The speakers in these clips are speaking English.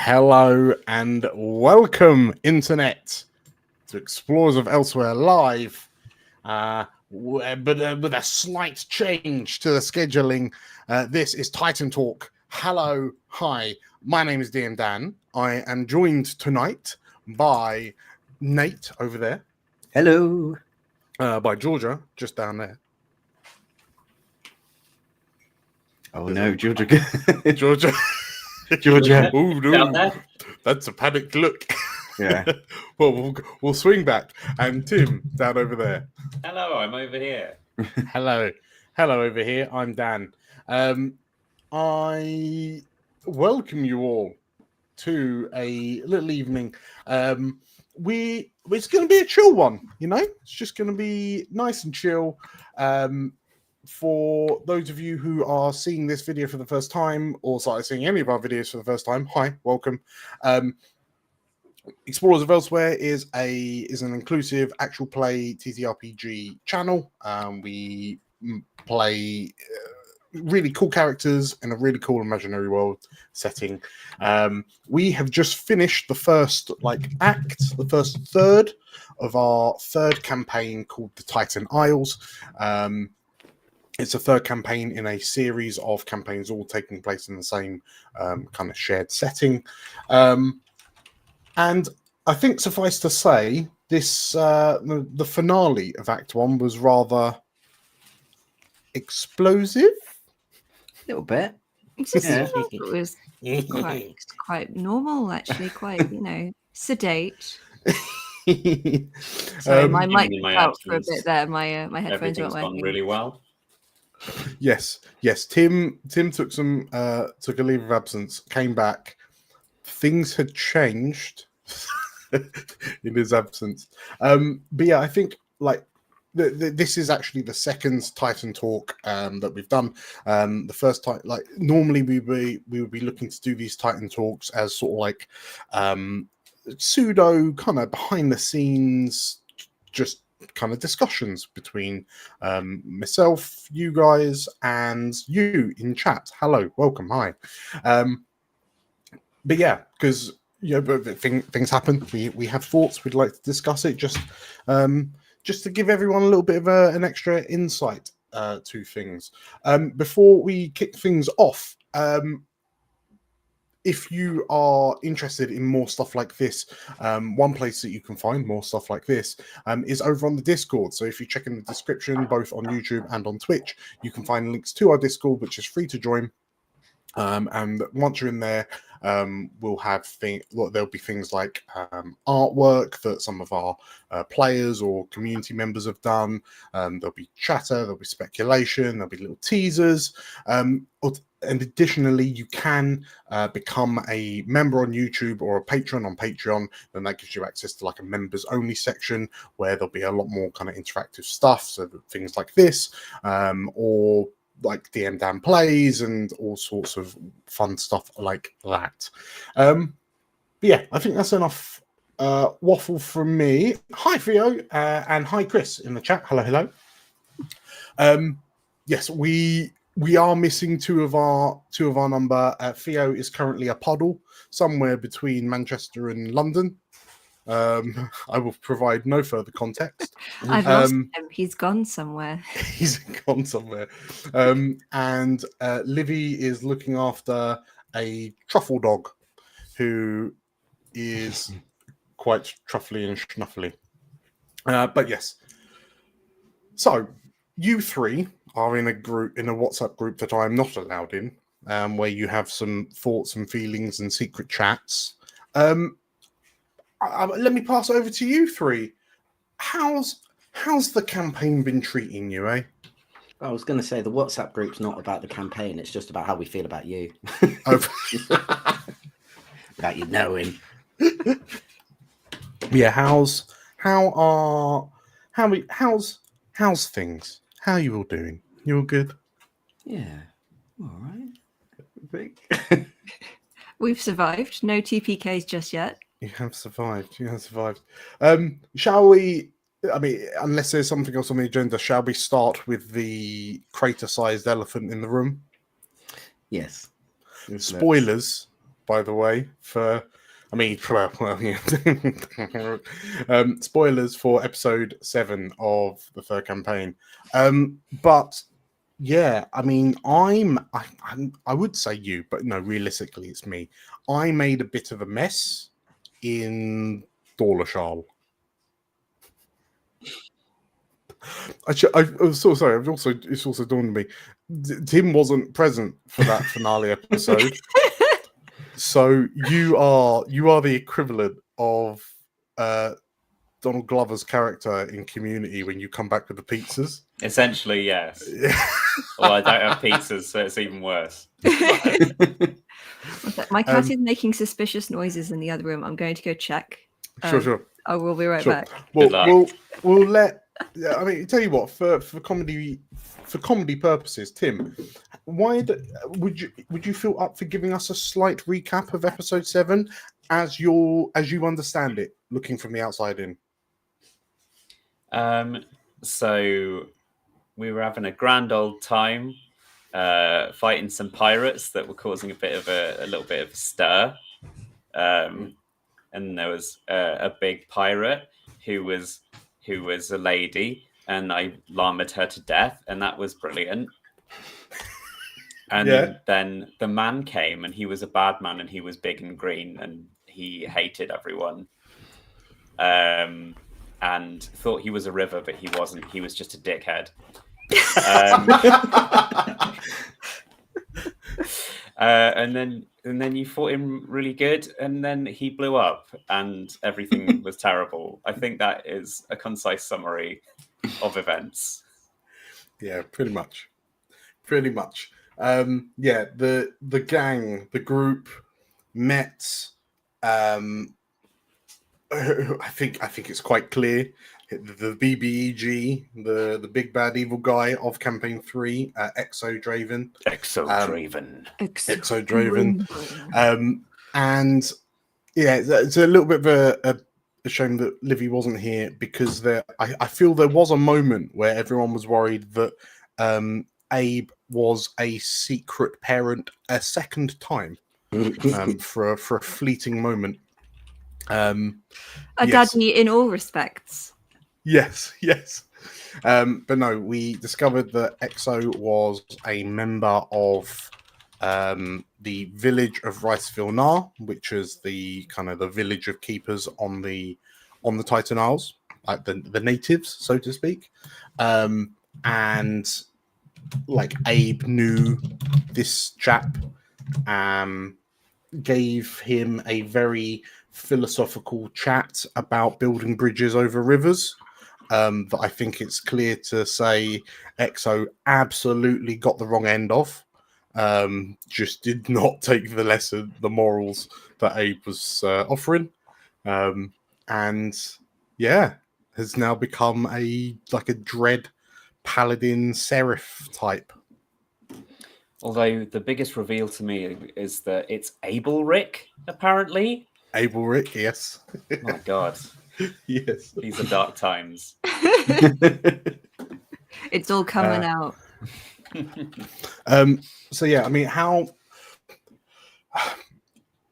Hello and welcome, Internet, to Explorers of Elsewhere Live. But with a slight change to the scheduling, this is Titan Talk. Hello, hi, my name is DM Dan. I am joined tonight by Nate over there. Hello. By Georgia, just down there. Oh no, Georgia. Georgia. Georgia. Oh no, that's a panicked look. Yeah. Well, we'll swing back. And Tim, down over there. Hello, I'm over here. Hello over here. I'm Dan. I welcome you all to a little evening. It's going to be a chill one, you know. It's just going to be nice and chill. For those of you who are seeing this video for the first time or started seeing any of our videos for the first time, hi, welcome. Explorers of Elsewhere is an inclusive actual play TTRPG channel. We play really cool characters in a really cool imaginary world setting. We have just finished the first act, the first third of our third campaign called the Titan Isles. It's a third campaign in a series of campaigns all taking place in the same kind of shared setting. And I think suffice to say, this the finale of Act 1 was rather explosive. A little bit. It was quite normal, actually, quite, sedate. Sorry, my mic was out for a bit there. My headphones weren't working. Gone really well. Yes. Tim took a leave of absence, came back. Things had changed in his absence. But yeah, I think this is actually the second Titan Talk that we've done. The first time, normally we would be looking to do these Titan Talks as sort of pseudo kind of behind the scenes, just kind of discussions between myself, you guys, and you in chat. Hello, welcome, hi. But yeah, because things happen. We have thoughts. We'd like to discuss it. Just to give everyone a little bit of an extra insight to things. Before we kick things off, if you are interested in more stuff like this, one place that you can find more stuff like this is over on the Discord. So if you check in the description, both on YouTube and on Twitch, you can find links to our Discord, which is free to join. And once you're in there, we'll have there'll be things like artwork that some of our players or community members have done. There'll be chatter, there'll be speculation, there'll be little teasers. And additionally, you can become a member on YouTube or a patron on Patreon. Then that gives you access to a members only section where there'll be a lot more kind of interactive stuff. So things like this, or DM Dan plays and all sorts of fun stuff like that. But yeah, I think that's enough waffle from me. Hi Theo and hi Chris in the chat. Hello. Yes, we are missing two of our number. Theo is currently a puddle somewhere between Manchester and London. I will provide no further context. I've lost him. He's gone somewhere. He's gone somewhere. And Livvy is looking after a truffle dog who is quite truffly and schnuffly. But yes. So you three are in a WhatsApp group that I'm not allowed in, where you have some thoughts and feelings and secret chats. Let me pass over to you three. How's the campaign been treating you, eh? I was going to say the WhatsApp group's not about the campaign. It's just about how we feel about you. About you knowing. Yeah. How's things? How are you all doing? You all good? Yeah. All right. We've survived. No TPKs just yet. You have survived. Shall we? I mean, unless there's something else on the agenda, shall we start with the crater-sized elephant in the room? Yes. Spoilers. by the way, for yeah. Spoilers for episode 7 of the third campaign. But yeah, I mean, I would say you, but no, realistically, it's me. I made a bit of a mess in Dorlashal. I'm so sorry. It's also dawned on me. Tim wasn't present for that finale episode, so you are the equivalent of Donald Glover's character in Community when you come back with the pizzas. Essentially, yes. Yeah. Well, I don't have pizzas, so it's even worse. My cat is making suspicious noises in the other room. I'm going to go check. Sure. I will be right Sure. back. Good luck. We'll let. I mean, tell you what, for comedy purposes, Tim, would you feel up for giving us a slight recap of episode 7 as you understand it, looking from the outside in? So we were having a grand old time fighting some pirates that were causing a little bit of a stir. And there was a big pirate who was a lady, and I llamed her to death, and that was brilliant. And then the man came, and he was a bad man, and he was big and green, and he hated everyone. And thought he was a river, but he wasn't. He was just a dickhead. And then you fought him really good, and then he blew up, and everything was terrible. I think that is a concise summary of events. Yeah, pretty much. Yeah, the gang, the group met. I think it's quite clear. The BBEG, the big bad evil guy of campaign 3, Exo-Draven. And yeah, it's a little bit of a shame that Livvy wasn't here, because I feel there was a moment where everyone was worried that Abe was a secret parent a second time, for a fleeting moment. A daddy in all respects. Yes. But no, we discovered that Exo was a member of the village of Riceville Nar, which is the kind of the village of keepers on the Titan Isles, like the natives, so to speak. And like Abe knew this chap, gave him a very philosophical chat about building bridges over rivers, that I think it's clear to say Exo absolutely got the wrong end of. Just did not take the lesson, the morals that Abe was offering, and yeah, has now become a dread paladin seraph type. Although the biggest reveal to me is that it's Abel Rick, apparently. Abel Rick, yes. Oh my god. Yes. These are dark times. It's all coming out. So yeah, I mean, how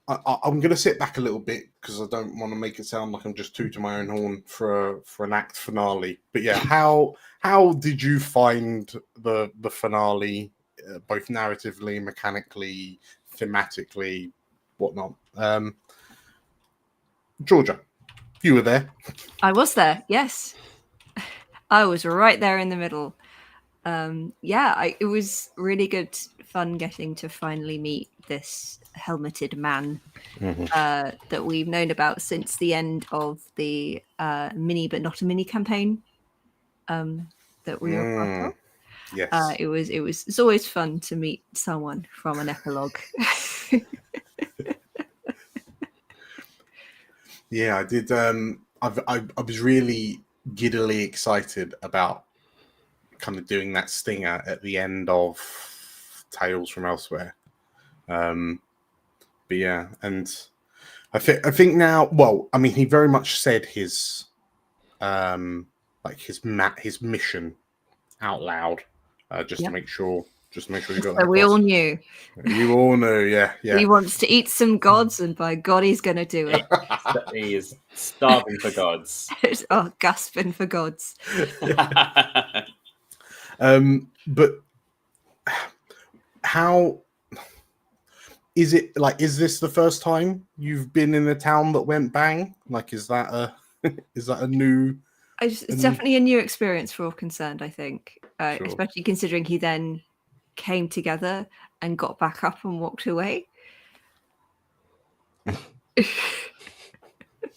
I'm going to sit back a little bit because I don't want to make it sound like I'm just tooting my own horn for an act finale. But yeah, how did you find the finale, both narratively, mechanically, thematically, whatnot? Georgia, you were there. I was there, yes. I was right there in the middle. It was really good fun getting to finally meet this helmeted man that we've known about since the end of the mini but not a mini campaign that we were part of. Yes. It's always fun to meet someone from an epilogue. Yeah, I did. I was really giddily excited about kind of doing that stinger at the end of Tales from Elsewhere. But yeah, and I think now, well, I mean, he very much said his his mission out loud, just to make sure Just make sure you got So that. we across. all knew. You all know, yeah. He wants to eat some gods, and by God, he's going to do it. He is starving for gods. Oh, gasping for gods. But how is it? Like, is this the first time you've been in a town that went bang? Like, is that a new? It's definitely a new experience for all concerned, I think, Sure. especially considering he then came together and got back up and walked away.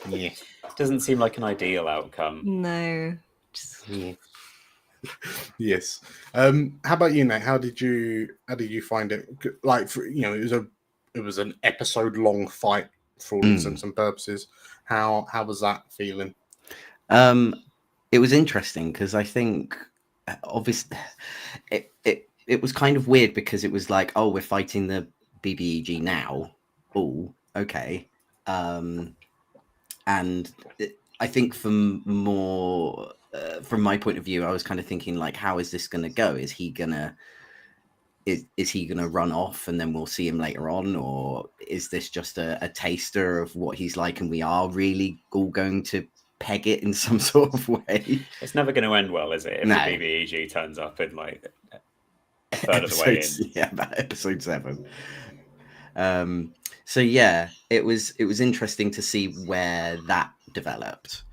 Yeah. Doesn't seem like an ideal outcome. No. Yeah. Yes. How about you, Nate? How did you find it? Like, it was an episode long fight for all intents and purposes. How was that feeling? It was interesting because I think obviously it was kind of weird because it was like, oh, we're fighting the BBEG now. Oh, okay. And I think from my point of view, I was kind of thinking like, how is this going to go? Is he gonna run off and then we'll see him later on, or is this just a taster of what he's like, and we are really all going to peg it in some sort of way? It's never going to end well, is it? If No. the BBEG turns up in like a third of the way in. Yeah, about episode 7. So yeah, it was interesting to see where that developed.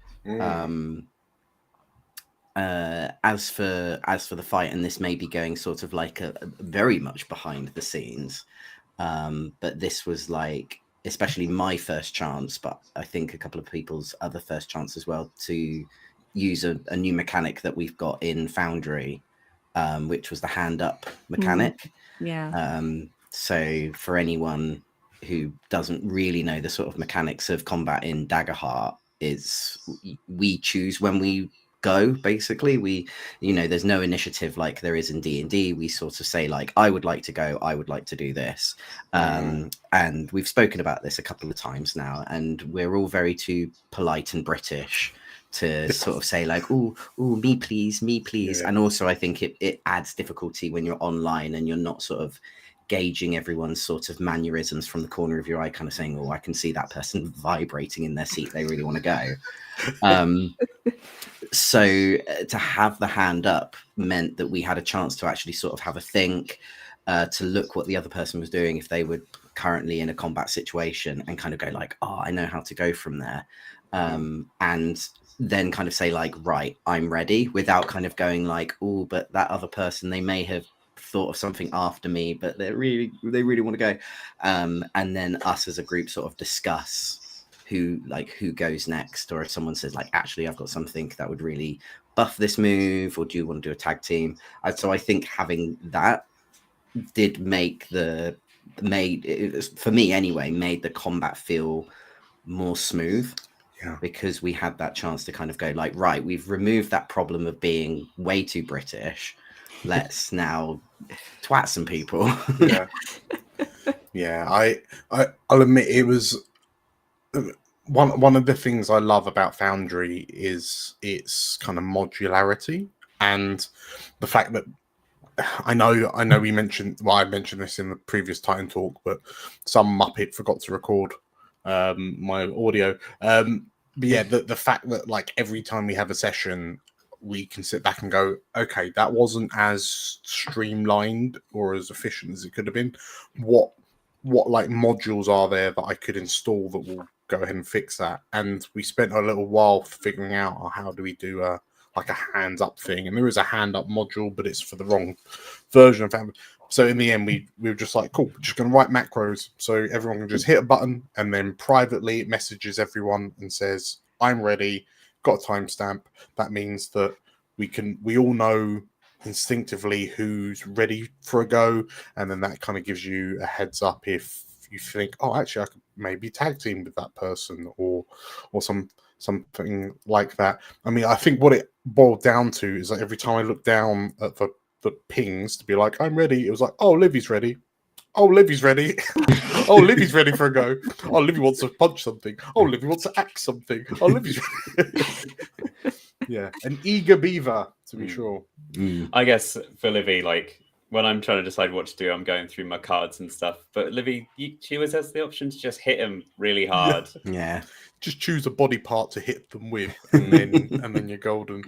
As for the fight, and this may be going sort of like a very much behind the scenes, but this was like especially my first chance, but I think a couple of people's other first chance as well, to use a new mechanic that we've got in Foundry, which was the hand up mechanic. Yeah. So for anyone who doesn't really know the sort of mechanics of combat in Daggerheart, is we choose when we go. Basically, we, there's no initiative like there is in D&D. We sort of say like, I would like to go, I would like to do this, and we've spoken about this a couple of times now, and we're all very too polite and British to sort of say like, oh, me please. Yeah. And also I think it adds difficulty when you're online and you're not sort of gauging everyone's sort of mannerisms from the corner of your eye, kind of saying, oh, I can see that person vibrating in their seat, they really want to go. So to have the hand up meant that we had a chance to actually sort of have a think, to look what the other person was doing if they were currently in a combat situation, and kind of go like, oh, I know how to go from there, and then kind of say like, right, I'm ready, without kind of going like, oh, but that other person, they may have thought of something after me, but they really want to go, and then us as a group sort of discuss who goes next, or if someone says like, actually I've got something that would really buff this move, or do you want to do a tag team? So I think having that did for me anyway, made the combat feel more smooth. Yeah. Because we had that chance to kind of go like, right, we've removed that problem of being way too British, let's now twat some people. Yeah. I'll admit, it was one of the things I love about Foundry is its kind of modularity, and the fact that I know we mentioned, well, I mentioned this in the previous Titan talk, but some Muppet forgot to record my audio. But yeah, the fact that like every time we have a session, we can sit back and go, okay, that wasn't as streamlined or as efficient as it could have been. What like modules are there that I could install that will go ahead and fix that? And we spent a little while figuring out how do we do a hands up thing, and there is a hand up module, but it's for the wrong version of Foundry. So in the end, we were just like, cool, we're just going to write macros so everyone can just hit a button, and then privately it messages everyone and says, I'm ready, got a timestamp. That means that we all know instinctively who's ready for a go, and then that kind of gives you a heads up if you think, oh, actually I could maybe tag team with that person, or something like that. I mean, I think what it boiled down to is that every time I looked down at the pings to be like, I'm ready, it was like, oh, Livvy's ready. Oh, Livvy's ready. Oh, Livvy's ready for a go. Oh, Livvy wants to punch something. Oh, Livvy wants to act something. Oh, Livvy's ready. Yeah, an eager beaver, to be sure. I guess for Livvy, like, when I'm trying to decide what to do, I'm going through my cards and stuff. But Livvy, she always has the option to just hit him really hard. Yeah. Just choose a body part to hit them with, and then you're golden.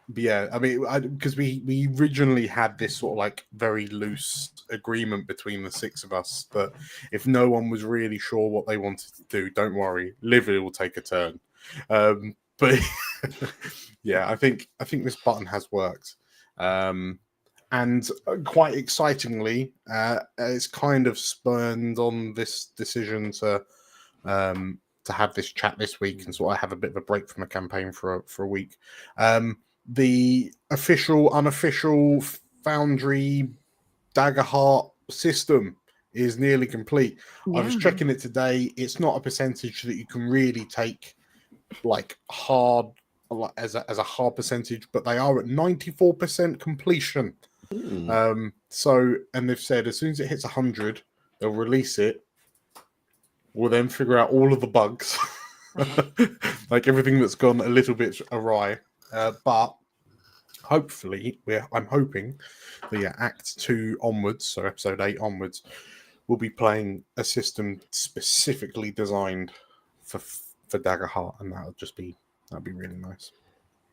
But yeah, I mean, because we originally had this sort of like very loose agreement between the six of us that if no one was really sure what they wanted to do, don't worry, Livvy will take a turn. But yeah, I think this button has worked. And quite excitingly, it's kind of spurned on this decision to have this chat this week and sort of have a bit of a break from the campaign for a week. The official, unofficial Foundry Daggerheart system is nearly complete. I was checking it today. It's not a percentage that you can really take like hard as a hard percentage, but they are at 94% completion. So, and they've said as soon as it hits 100, they'll release it. We'll then figure out all of the bugs, like everything that's gone a little bit awry. But hopefully, I'm hoping that Act 2 onwards, so episode 8 onwards, we'll be playing a system specifically designed for Daggerheart, and that'd be really nice.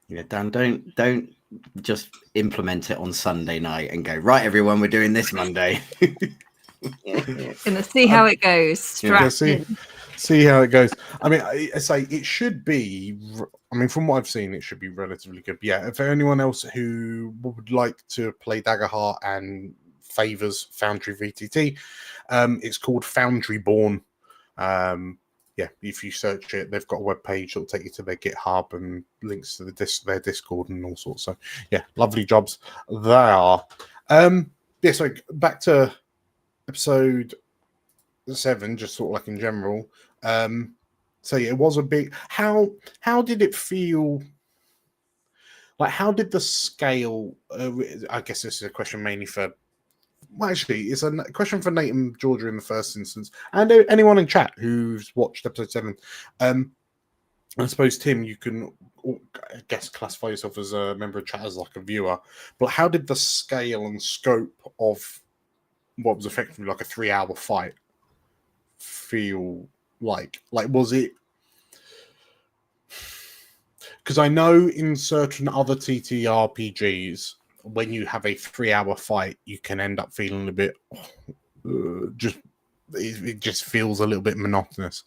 Yeah, Dan, don't just implement it on Sunday night and go, right, everyone, we're doing this Monday. Gonna see how it goes. See how it goes. I mean, I say it should be. I mean, from what I've seen, it should be relatively good. But yeah, if anyone else who would like to play Daggerheart and favors Foundry VTT, it's called Foundry Born. Yeah, if you search it, they've got a web page that'll take you to their GitHub and links to their Discord and all sorts. So yeah, lovely jobs there. Yeah, so back to episode 7, just sort of like in general. So yeah, it was a big. How did it feel? Like, how did the scale? I guess this is a question mainly for. Well, actually, it's a question for Nate and Georgia in the first instance, and anyone in chat who's watched episode 7. I suppose, Tim, you can, I guess, classify yourself as a member of chat as like a viewer. But how did the scale and scope of what was effectively like a 3-hour fight feel like? Like, was it? Because I know in certain other TTRPGs, when you have a 3-hour fight, you can end up feeling a bit it just feels a little bit monotonous.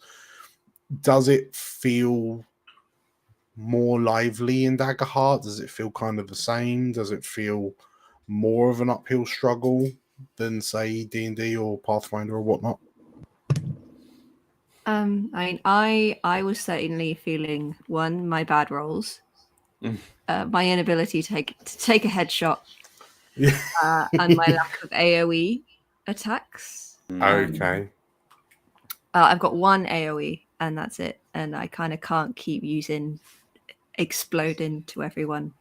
Does it feel more lively in Daggerheart? Does it feel kind of the same? Does it feel more of an uphill struggle than, say, D&D or Pathfinder or whatnot? I mean, I was certainly feeling my bad rolls, my inability to take a headshot, and my lack of AOE attacks. Okay. I've got one AOE, and that's it. And I kind of can't keep using exploding to everyone.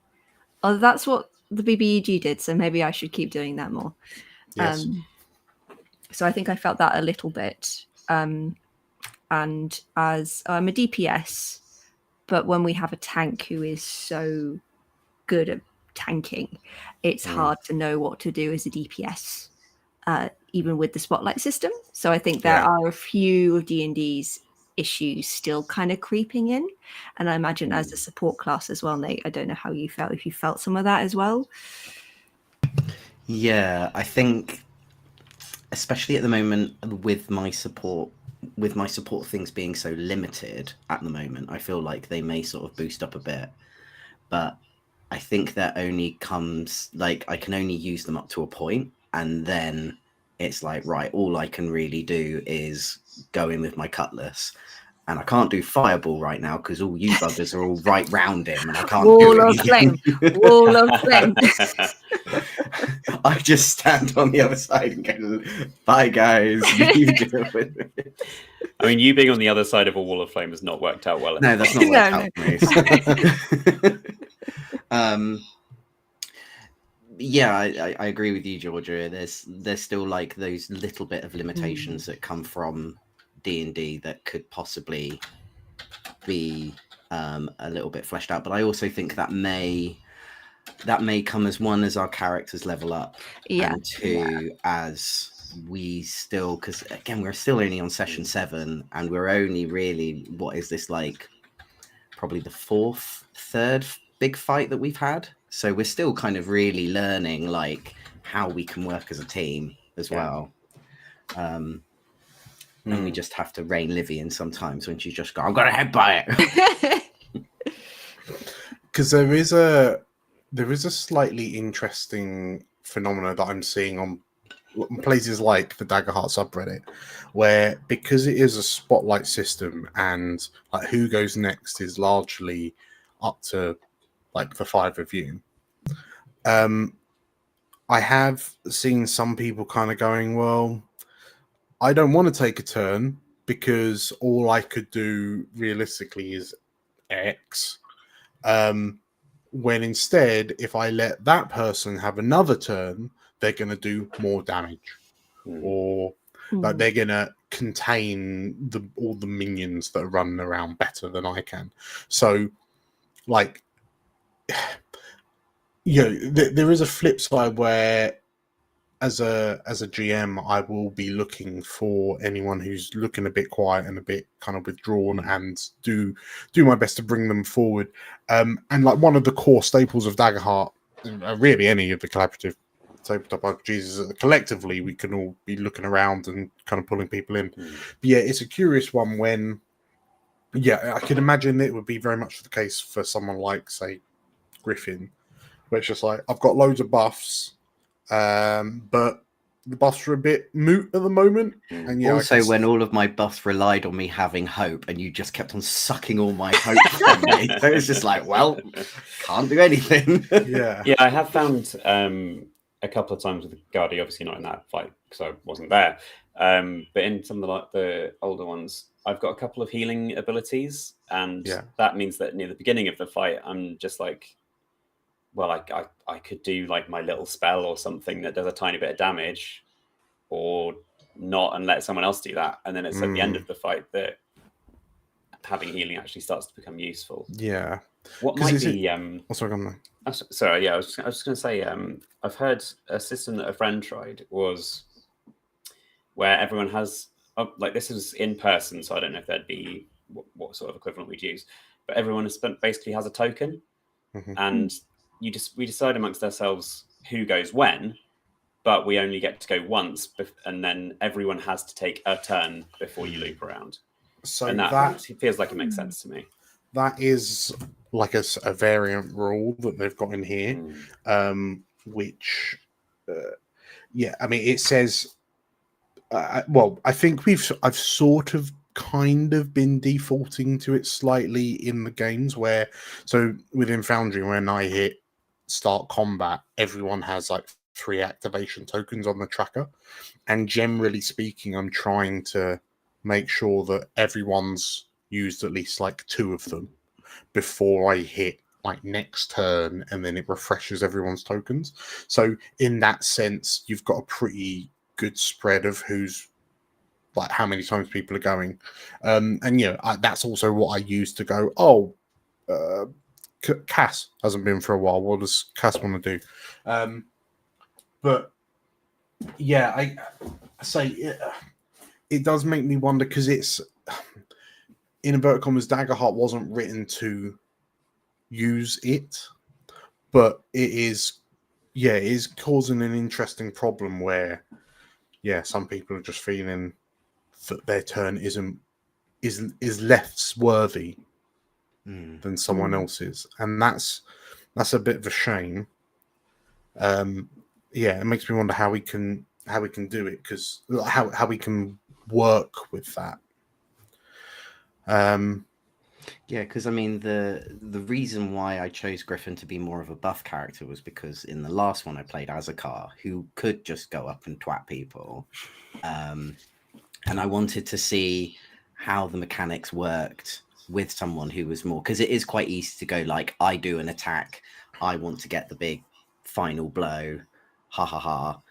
Oh, that's what the BBEG did, so maybe I should keep doing that more. Yes. So I think I felt that a little bit. And as I'm a DPS, but when we have a tank who is so good at tanking, it's hard to know what to do as a DPS, even with the spotlight system. So I think there are a few of D&D's issues still kind of creeping in. And I imagine as a support class as well, Nate, I don't know how you felt, if you felt some of that as well. Yeah, I think, especially at the moment with my support things being so limited at the moment, I feel like they may sort of boost up a bit. But I think that only comes, like, I can only use them up to a point, and then it's like, right, all I can really do is go in with my cutlass. And I can't do fireball right now because all you buggers are all right round him, and I can't Wall of flame. Wall of flame. I just stand on the other side and go, bye guys. You deal with it. I mean, you being on the other side of a wall of flame has not worked out well. No, that's not worked out for me. Yeah, I agree with you, Georgia. There's still like those little bit of limitations that come from D&D that could possibly be a little bit fleshed out. But I also think that may that may come as one, as our characters level up, Yeah. and two, as we still, because again, we're still only on session 7, and we're only really, what is this, like probably the third big fight that we've had. So we're still kind of really learning like how we can work as a team as well. And we just have to rein Livvy in sometimes when she's just go, I'm gonna headbutt it. Because there is a slightly interesting phenomena that I'm seeing on places like the Daggerheart subreddit, where because it is a spotlight system and like who goes next is largely up to like the 5 of you. I have seen some people kind of going, well, I don't want to take a turn because all I could do realistically is X. When instead, if I let that person have another turn, they're going to do more damage, or like they're going to contain all the minions that are running around better than I can. So, like, there is a flip side where, as a GM, I will be looking for anyone who's looking a bit quiet and a bit kind of withdrawn, and do my best to bring them forward. And like one of the core staples of Daggerheart, really any of the collaborative tabletop RPGs, is that collectively we can all be looking around and kind of pulling people in. But yeah, it's a curious one when, I can imagine it would be very much the case for someone like, say, Griffin, where it's just like, I've got loads of buffs, but the buffs are a bit moot at the moment. And also, when all of my buffs relied on me having hope, and you just kept on sucking all my hope from me, so it's just like, well, can't do anything. Yeah, I have found a couple of times with Guardi, obviously not in that fight because I wasn't there, but in some of the older ones, I've got a couple of healing abilities, and that means that near the beginning of the fight, I'm just like, well, I could do like my little spell or something that does a tiny bit of damage, or not, and let someone else do that. And then it's at the end of the fight that having healing actually starts to become useful. Yeah. What might be... sorry, I was just going to say, I've heard a system that a friend tried was where everyone has... like this is in person, so I don't know if there'd be what sort of equivalent we'd use, but everyone basically has a token, and we decide amongst ourselves who goes when, but we only get to go once, and then everyone has to take a turn before you loop around. So and that feels like it makes sense to me. That is like a variant rule that they've got in here, which, I mean, it says, well, I think I've sort of kind of been defaulting to it slightly in the games where, so within Foundry, when I hit start combat, everyone has like 3 activation tokens on the tracker, and generally speaking, I'm trying to make sure that everyone's used at least like 2 of them before I hit like next turn, and then it refreshes everyone's tokens. So in that sense, you've got a pretty good spread of who's like how many times people are going, and that's also what I use to go, Cass hasn't been for a while, what does Cass want to do? But yeah, I say it does make me wonder, because it's, in inverted commas, Daggerheart wasn't written to use it, but it is causing an interesting problem where some people are just feeling that their turn is less worthy than someone else's, and that's a bit of a shame. It makes me wonder how we can do it, because how we can work with that. Because I mean, the reason why I chose Griffin to be more of a buff character was because in the last one I played as a car who could just go up and twat people, and I wanted to see how the mechanics worked with someone who was more, because it is quite easy to go like, I do an attack, I want to get the big final blow, ha ha ha.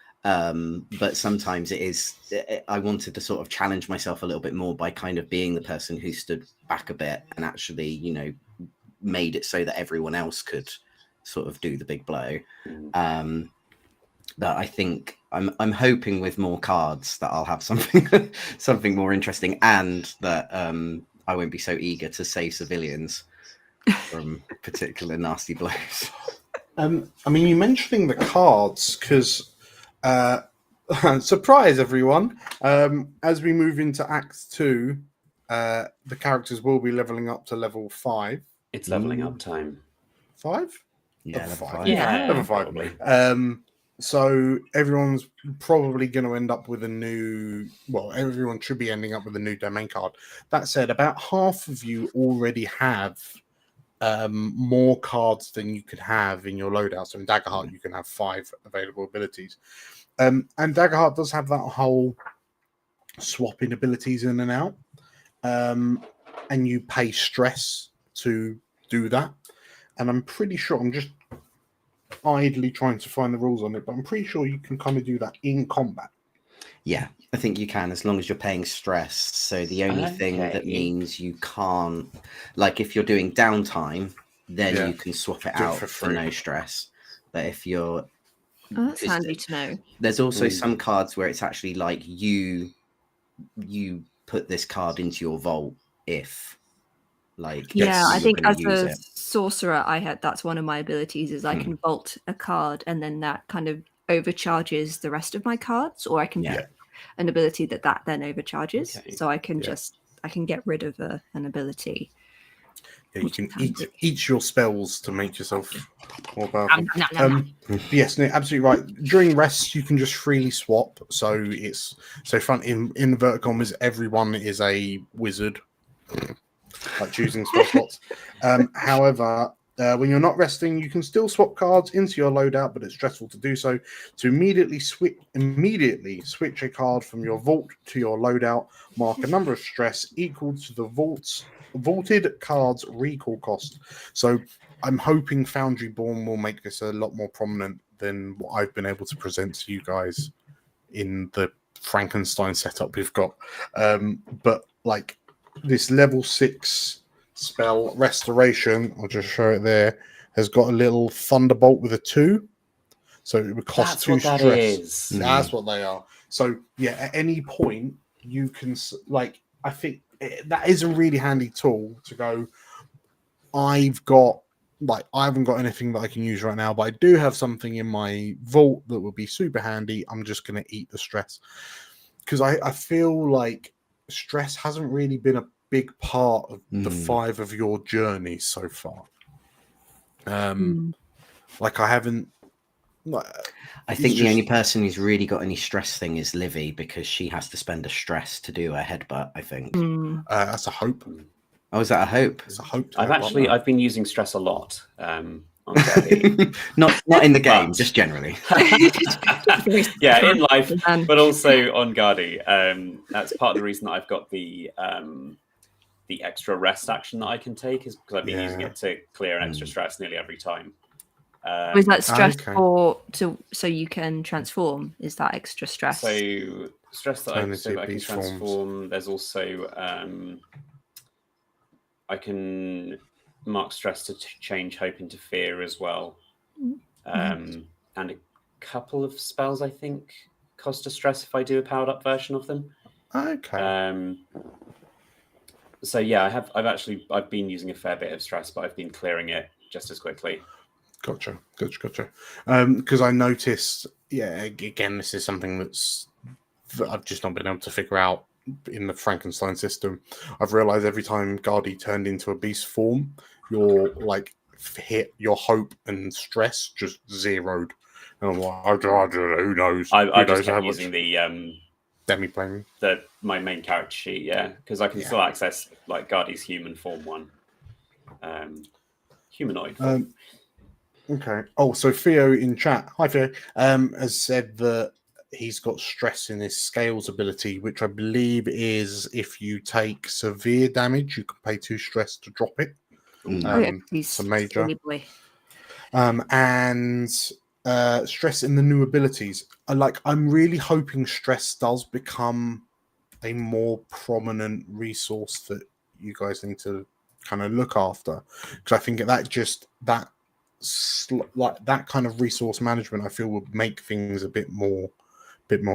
But sometimes I wanted to sort of challenge myself a little bit more by kind of being the person who stood back a bit and actually, made it so that everyone else could sort of do the big blow. Mm. That I think I'm hoping with more cards that I'll have something something more interesting, and that I won't be so eager to save civilians from particular nasty blows. I mean, you mentioning the cards because surprise everyone. As we move into Act 2, the characters will be leveling up to level 5. It's leveling up time. 5? Yeah, Level level 5. five. Yeah. Level 5. Probably. So everyone's probably going to end up with a new. Well, everyone should be ending up with a new domain card. That said, about half of you already have more cards than you could have in your loadout. So in Daggerheart, you can have 5 available abilities. And Daggerheart does have that whole swapping abilities in and out. And you pay stress to do that. And I'm pretty sure, I'm just idly trying to find the rules on it, but I'm pretty sure you can kind of do that in combat. Yeah, I think you can, as long as you're paying stress. So the only thing that Okay. means you can't, like if you're doing downtime, then Yeah. you can swap it Do it out for for free. no stress. But if you're, Oh, that's 'cause handy to know. there's also Mm. some cards where it's actually like you put this card into your vault if, like, Yeah, I you're think going as to use a it. sorcerer, I had that's one of my abilities is I Hmm. can vault a card and then that kind of overcharges the rest of my cards, or I can Yeah. pick an ability that then overcharges. Okay. So I can Yeah. I can get rid of an ability. Yeah, you Which can is handy. eat your spells to make yourself more powerful. Nom, nom, nom, nom. Yes, no, absolutely right. During rests, you can just freely swap. So it's fun in the verticom is everyone is a wizard, like choosing spell slots. However, when you're not resting, you can still swap cards into your loadout, but it's stressful to do so. To immediately switch a card from your vault to your loadout, mark a number of stress equal to the vaulted card's recall cost. So I'm hoping Foundry Born will make this a lot more prominent than what I've been able to present to you guys in the Frankenstein setup we've got. But like this level 6 spell Restoration, I'll just show it there, has got a little thunderbolt with a 2. So it would cost That's 2 what that stress. is. That's what they are. So yeah, at any point you can like, I think that is a really handy tool to go, I haven't got anything that I can use right now, but I do have something in my vault that would be super handy. I'm just going to eat the stress. Because I feel like stress hasn't really been a big part of the 5 of your journey so far. Like I haven't. I think the only person who's really got any stress thing is Livvy, because she has to spend a stress to do a headbutt, I think. That's a hope. Oh, is that a hope? It's a hope. I've been using stress a lot. On Gardy. not in the game, But- just generally. Yeah, in life, but also on Gardy. That's part of the reason that I've got the extra rest action that I can take, is because I've been using it to clear an extra stress nearly every time. Was that stress okay. so you can transform? Is that extra stress? So stress that Turn so into that I can beast transform. forms. There's also I can mark stress to change hope into fear as well. And a couple of spells I think cost a stress if I do a powered up version of them. Okay. So yeah, I've been using a fair bit of stress, but I've been clearing it just as quickly. Gotcha. Because I noticed, again, this is something that I've just not been able to figure out in the Frankenstein system. I've realized every time Gardy turned into a beast form, your hit, your hope and stress just zeroed. And I'm like, who knows? I Who just knows kept how using much the demi-plane? my main character sheet, yeah, because I can still access like Gardy's human form one, humanoid form. Okay. Oh, so Theo in chat, hi Theo, has said that he's got stress in his scales ability, which I believe is if you take severe damage, you can pay 2 stress to drop it. He's a major. silly boy. And stress in the new abilities. I'm really hoping stress does become a more prominent resource that you guys need to kind of look after, because I think that like that kind of resource management, I feel would make things a bit more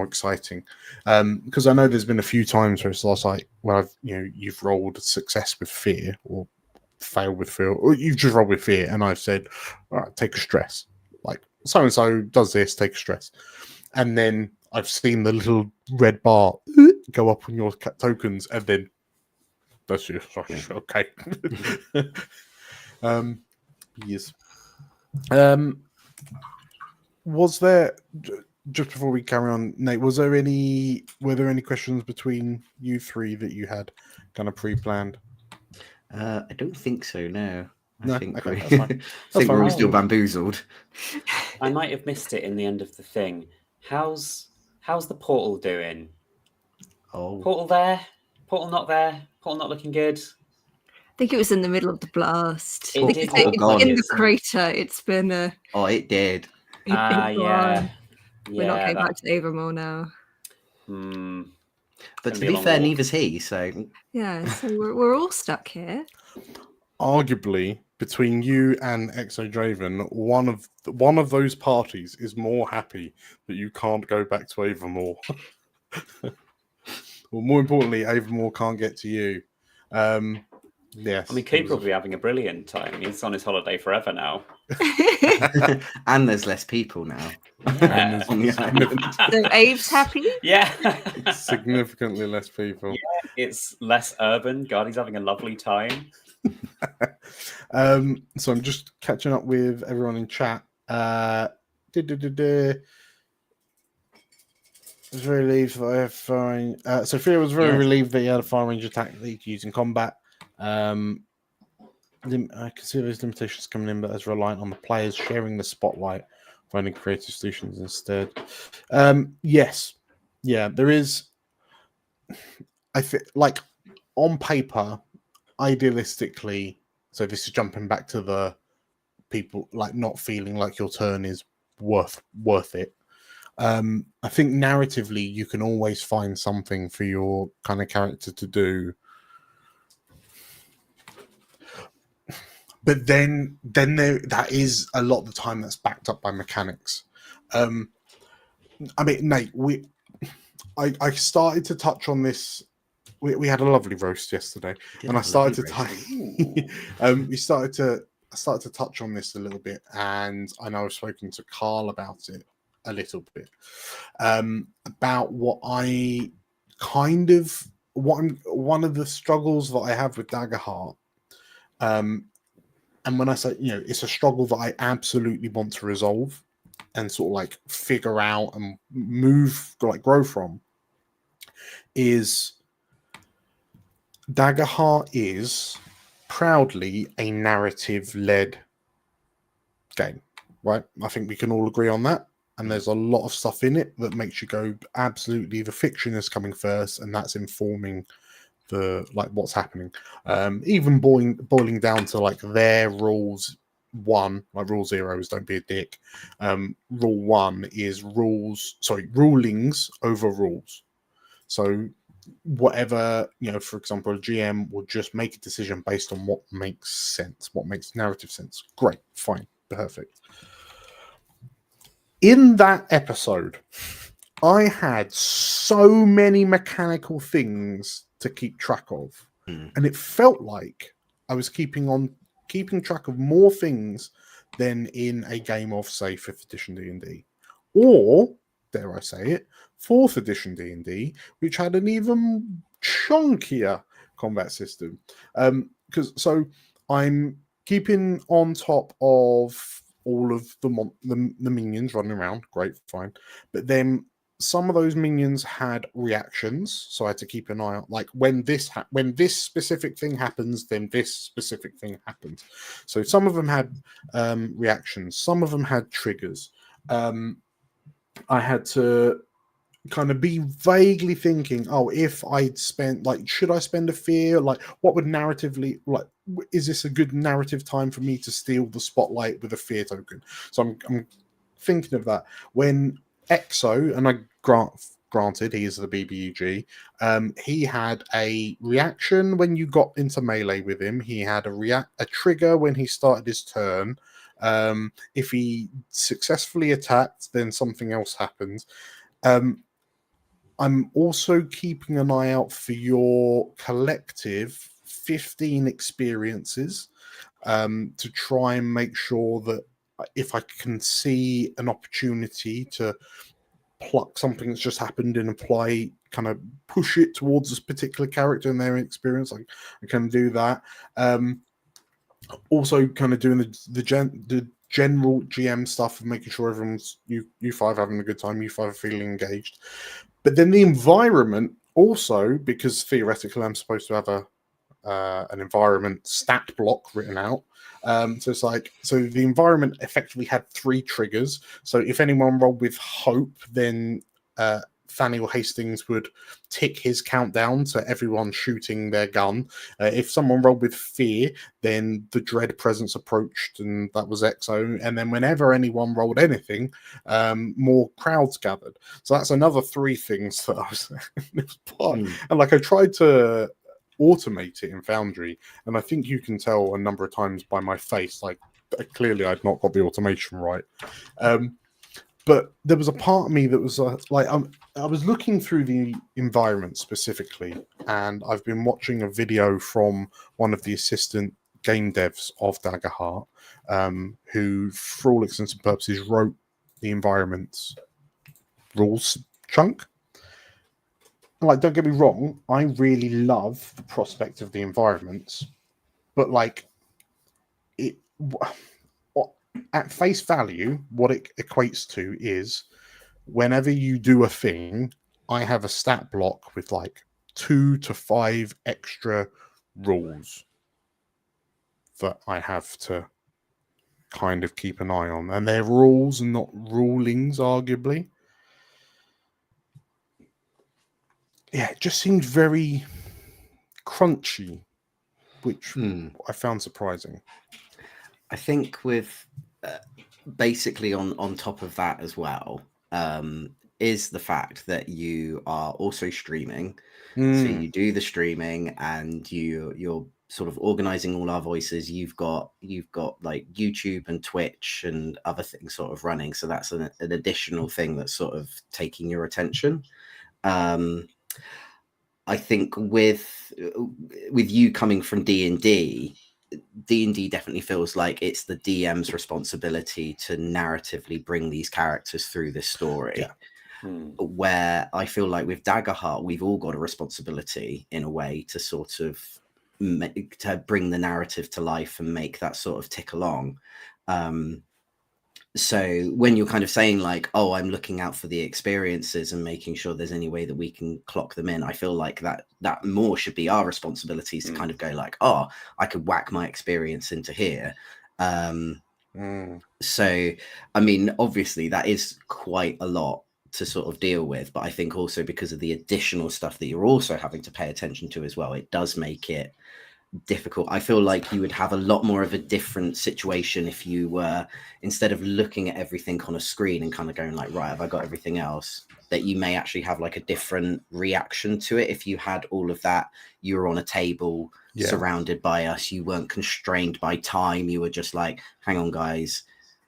exciting. Because I know there's been a few times where it's like where you've rolled success with fear or fail with fear, or you've just rolled with fear, and I've said, all right, take a stress. Like so and so does this, take a stress, and then I've seen the little red bar go up on your tokens, and then that's just okay. Yes. Was there, just before we carry on, Nate, were there any questions between you three that you had kind of pre-planned? I don't think so. No, No? I think Okay, we, that's fine. I think we're all still Oh. bamboozled. I might have missed it in the end of the thing. How's the portal doing? Oh, Portal there? Portal not there? Portal not looking good? I think it was in the middle of the blast. It I did think look it's like in it. the crater. It's been a. oh, it did. It's Yeah. We're not going that- back to Avamore now. Hmm. But gonna to be a be long fair, walk. neither's he. So Yeah, so we're all stuck here. Arguably, between you and Exodraven, one of those parties is more happy that you can't go back to Avamore. Well, more importantly, Avamore can't get to you. Yes. I mean, Cooper will be having a brilliant time. He's on his holiday forever now. and there's less people now. Yeah. On the island. So Abe's happy. Yeah. Significantly less people. It's less urban. God, he's having a lovely time. So I'm just catching up with everyone in chat. Was very relieved that I have firing. Sophia was very relieved that he had a fire range attack that he could use in combat. I can see those limitations coming in, but as reliant on the players sharing the spotlight, finding creative solutions instead. Yes, yeah, there is. I feel like on paper, idealistically. So this is jumping back to the people like not feeling like your turn is worth it. I think narratively you can always find something for your kind of character to do, but then that is a lot of the time that's backed up by mechanics. I mean, Nate, I started to touch on this. We had a lovely roast yesterday, and I started to I started to touch on this a little bit, and I know I've spoken to Carl about it a little bit, about one of the struggles that I have with Daggerheart. And when I say, it's a struggle that I absolutely want to resolve and sort of like figure out and move, like grow from, is Daggerheart is proudly a narrative-led game, right? I think we can all agree on that. And there's a lot of stuff in it that makes you go, absolutely, the fiction is coming first, and that's informing the what's happening. Even boiling down to like their rules. One, like rule 0 is don't be a dick. Rule 1 is rulings over rules. So whatever, for example, a GM will just make a decision based on what makes sense, what makes narrative sense. Great, fine, perfect. In that episode, I had so many mechanical things to keep track of, and it felt like I was keeping track of more things than in a game of, say, 5th edition D&D, or dare I say it, 4th edition D&D, which had an even chunkier combat system. So I'm keeping on top of all of the minions running around. Great, fine. But then some of those minions had reactions, so I had to keep an eye out. Like when this specific thing happens, then this specific thing happens. So some of them had reactions. Some of them had triggers. I had to kind of be vaguely thinking, if I'd spent, should I spend a fear? What would narratively, is this a good narrative time for me to steal the spotlight with a fear token? So I'm thinking of that. When Exo, and I granted he is the BBUG, he had a reaction when you got into melee with him. He had a trigger when he started his turn. If he successfully attacked, then something else happens. I'm also keeping an eye out for your collective 15 experiences to try and make sure that if I can see an opportunity to pluck something that's just happened and apply, kind of push it towards this particular character and their experience, I can do that. Also, kind of doing the general GM stuff of making sure everyone's you five having a good time, you five are feeling engaged. But then the environment also, because theoretically I'm supposed to have an environment stat block written out. So it's like, so the environment effectively had 3 triggers. So if anyone rolled with hope, then Thaniel Hastings would tick his countdown to everyone shooting their gun. If someone rolled with fear, then the dread presence approached, and that was Exo. And then whenever anyone rolled anything, more crowds gathered. So that's another 3 things that I was, it was part. And like I tried to automate it in Foundry, and I think you can tell a number of times by my face, like clearly I'd not got the automation right. But there was a part of me that was like, I was looking through the environment specifically, and I've been watching a video from one of the assistant game devs of Daggerheart, who, for all intents and purposes, wrote the environment's rules chunk. Like, don't get me wrong, I really love the prospect of the environments, but like, it at face value, what it equates to is whenever you do a thing, I have a stat block with like 2 to 5 extra rules that I have to kind of keep an eye on, and they're rules and not rulings, arguably. Yeah, it just seemed very crunchy, which I found surprising. I think with basically on top of that as well, is the fact that you are also streaming. So you do the streaming, and you're sort of organizing all our voices. You've got like YouTube and Twitch and other things sort of running. So that's an additional thing that's sort of taking your attention. I think with you coming from D&D definitely feels like it's the DM's responsibility to narratively bring these characters through this story. Yeah. Where I feel like with Daggerheart, we've all got a responsibility in a way to sort of to bring the narrative to life and make that sort of tick along. So when you're kind of saying like, oh, I'm looking out for the experiences and making sure there's any way that we can clock them in, I feel like that more should be our responsibilities to kind of go like, oh, I could whack my experience into here. So, I mean, obviously that is quite a lot to sort of deal with, but I think also because of the additional stuff that you're also having to pay attention to as well, it does make it difficult. I feel like you would have a lot more of a different situation if you were, instead of looking at everything on a screen and kind of going like, right, have I got everything else, that you may actually have like a different reaction to it. If you had all of that, you were on a table surrounded by us, you weren't constrained by time, you were just like, hang on guys,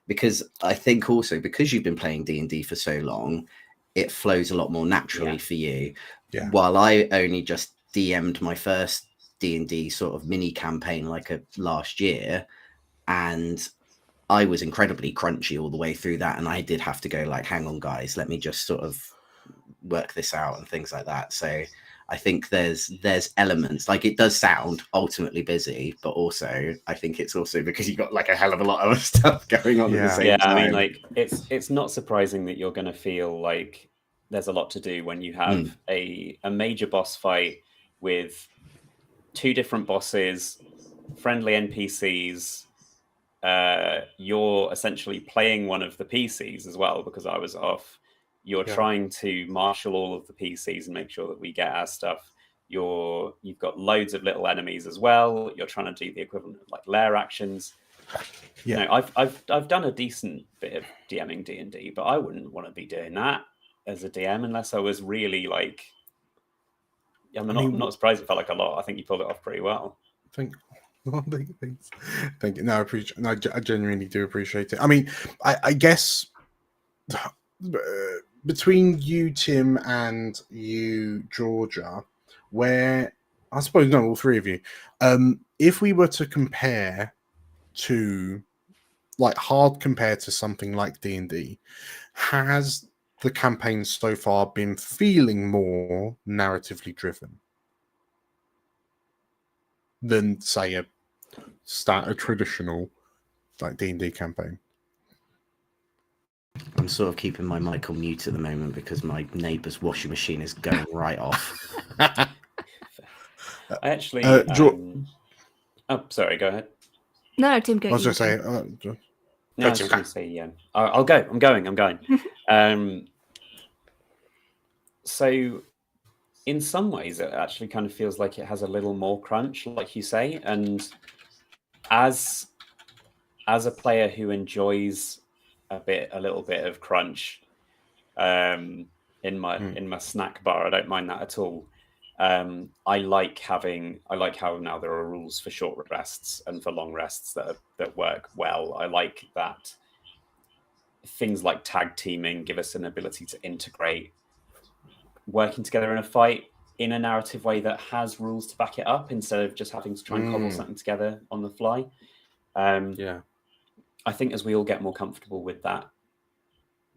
because I think also because you've been playing D&D for so long, it flows a lot more naturally for you. While I only just DM'd my first D&D sort of mini campaign like last year, and I was incredibly crunchy all the way through that, and I did have to go like, hang on guys, let me just sort of work this out and things like that. So I think there's elements, like it does sound ultimately busy, but also I think it's also because you've got like a hell of a lot of stuff going on at the same time. I mean, like it's not surprising that you're going to feel like there's a lot to do when you have a major boss fight with 2 different bosses, friendly NPCs. You're essentially playing one of the PCs as well, because I was off. You're trying to marshal all of the PCs and make sure that we get our stuff. You've got loads of little enemies as well. You're trying to do the equivalent of like lair actions. You know, I've done a decent bit of DMing D&D, but I wouldn't want to be doing that as a DM unless I was really like. I'm not surprised it felt like a lot. I think you pulled it off pretty well. I think Thanks. Thank you. No, I appreciate. No, I genuinely do appreciate it. I mean, I guess between you, Tim, and you, Georgia, where I suppose no, all three of you. If we were to compare to like hard compared to something like D&D, has the campaign so far been feeling more narratively driven than say a traditional like D&D campaign? I'm sort of keeping my mic on mute at the moment because my neighbour's washing machine is going right off. I actually. Oh, sorry. Go ahead. No, Tim, go. I was you, just saying. No, I was just going to say, yeah. I'll go. I'm going. So, in some ways, it actually kind of feels like it has a little more crunch, like you say. And as a player who enjoys a little bit of crunch, in my snack bar, I don't mind that at all. I like how now there are rules for short rests and for long rests that work well. I like that things like tag teaming give us an ability to integrate working together in a fight in a narrative way that has rules to back it up instead of just having to try and cobble something together on the fly. Yeah. I think as we all get more comfortable with that,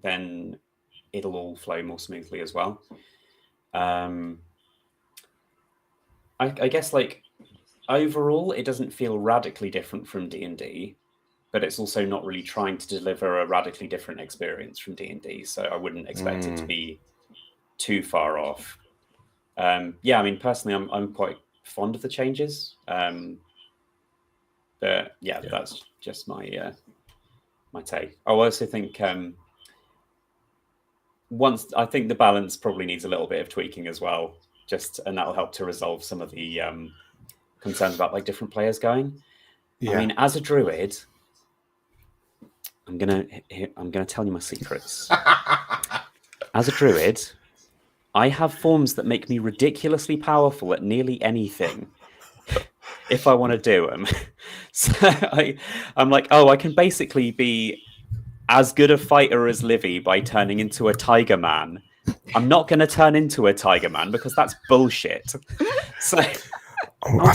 then it'll all flow more smoothly as well. I guess like overall, it doesn't feel radically different from D&D, but it's also not really trying to deliver a radically different experience from D&D. So I wouldn't expect it to be too far off. Yeah, I mean, personally, I'm quite fond of the changes. But yeah, that's just my my take. I also think I think the balance probably needs a little bit of tweaking as well. And that'll help to resolve some of the concerns about like different players going. Yeah. I mean, as a druid, I'm gonna tell you my secrets. As a druid, I have forms that make me ridiculously powerful at nearly anything if I want to do them. So I'm like, oh, I can basically be as good a fighter as Livvy by turning into a tiger man. I'm not going to turn into a tiger man because that's bullshit. So I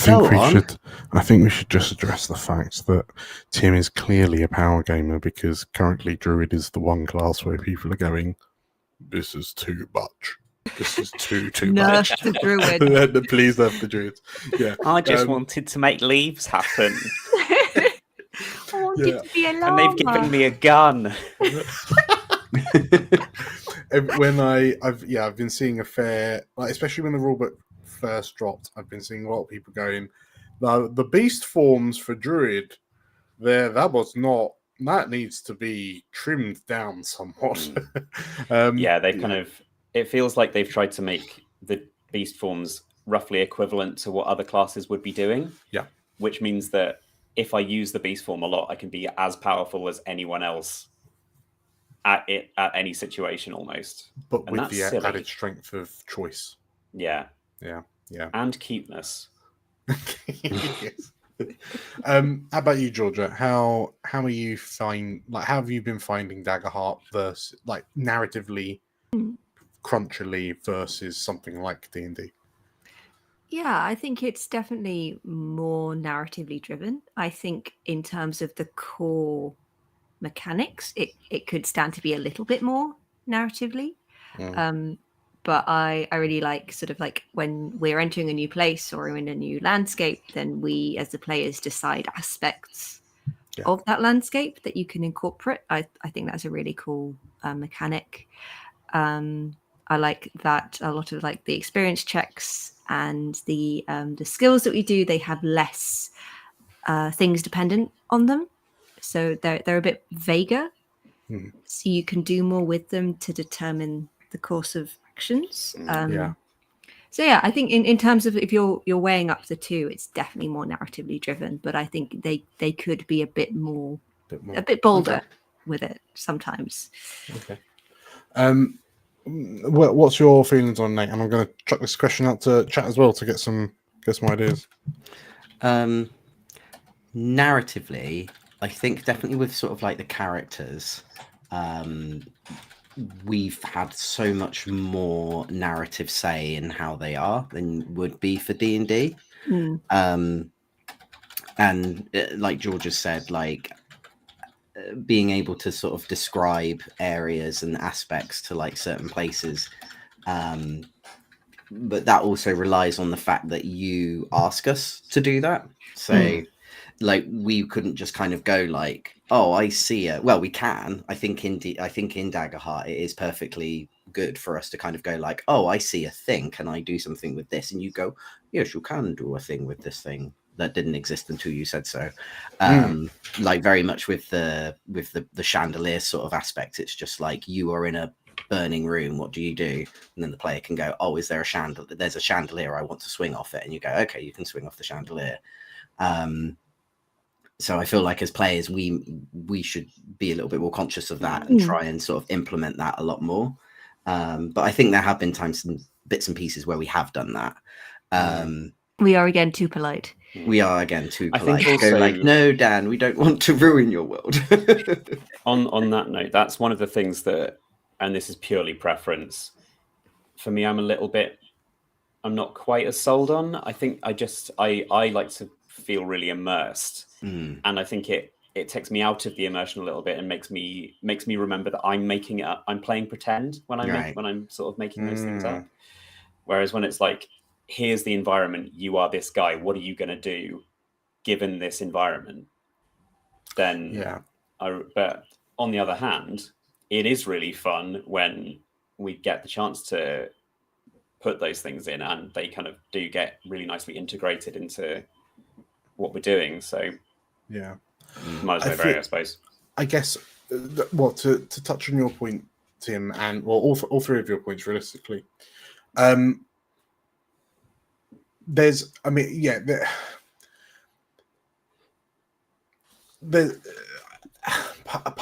think we should just address the fact that Tim is clearly a power gamer because currently Druid is the one class where people are going, this is too much. This is too much. Nerf the Druid. Please nerf the Druid. Yeah. I just wanted to make leaves happen. I wanted to be a llama. And they've given me a gun. When I've been seeing a fair, like, especially when the rulebook first dropped, I've been seeing a lot of people going, the beast forms for Druid, that needs to be trimmed down somewhat. They've kind of, it feels like they've tried to make the beast forms roughly equivalent to what other classes would be doing. Yeah. Which means that if I use the beast form a lot, I can be as powerful as anyone else at any situation almost. But with the added strength of choice. Yeah. Yeah. Yeah. And cuteness. Yes. How about you, Georgia? How are you how have you been finding Daggerheart versus like narratively crunchily versus something like D&D? Yeah, I think it's definitely more narratively driven. I think in terms of the core mechanics, it could stand to be a little bit more narratively. But I really like sort of like when we're entering a new place or in a new landscape, then we as the players decide aspects of that landscape that you can incorporate. I think that's a really cool mechanic. I like that a lot of like the experience checks and the skills that we do, they have less things dependent on them. So they're a bit vaguer. So you can do more with them to determine the course of actions. So yeah, I think in terms of if you're weighing up the two, it's definitely more narratively driven, but I think they could be a bit bolder with it sometimes. Okay. What's your feelings on Nate? And I'm going to chuck this question out to chat as well to get some ideas. narratively, I think definitely with sort of like the characters, we've had so much more narrative say in how they are than would be for D&D. And like Georgia said, like being able to sort of describe areas and aspects to like certain places, but that also relies on the fact that you ask us to do that. So like we couldn't just kind of go like, oh, I see it. Well, we can. I think in Daggerheart it is perfectly good for us to kind of go like, oh, I see a thing, can I do something with this? And you go, yes, you can do a thing with this thing that didn't exist until you said so. Like very much with the chandelier sort of aspect, it's just like you are in a burning room, what do you do? And then the player can go, oh, is there a chandelier? There's a chandelier, I want to swing off it. And you go, okay, you can swing off the chandelier. So I feel like as players, we should be a little bit more conscious of that and try and sort of implement that a lot more. But I think there have been times and bits and pieces where we have done that. We are again too polite. We are again too I polite. think Go also- like, no, Dan, we don't want to ruin your world. On that note, that's one of the things that, and this is purely preference, for me, I'm not quite as sold on. I think I like to feel really immersed, and I think it takes me out of the immersion a little bit and makes me remember that I'm making it up. I'm playing pretend when I'm sort of making those things up. Whereas when it's like, here's the environment, you are this guy, what are you going to do given this environment? Then but on the other hand, it is really fun when we get the chance to put those things in and they kind of do get really nicely integrated into what we're doing. So might as well vary, I suppose. I guess, well, to touch on your point, Tim, and well, all three of your points, realistically, there's, I mean, yeah,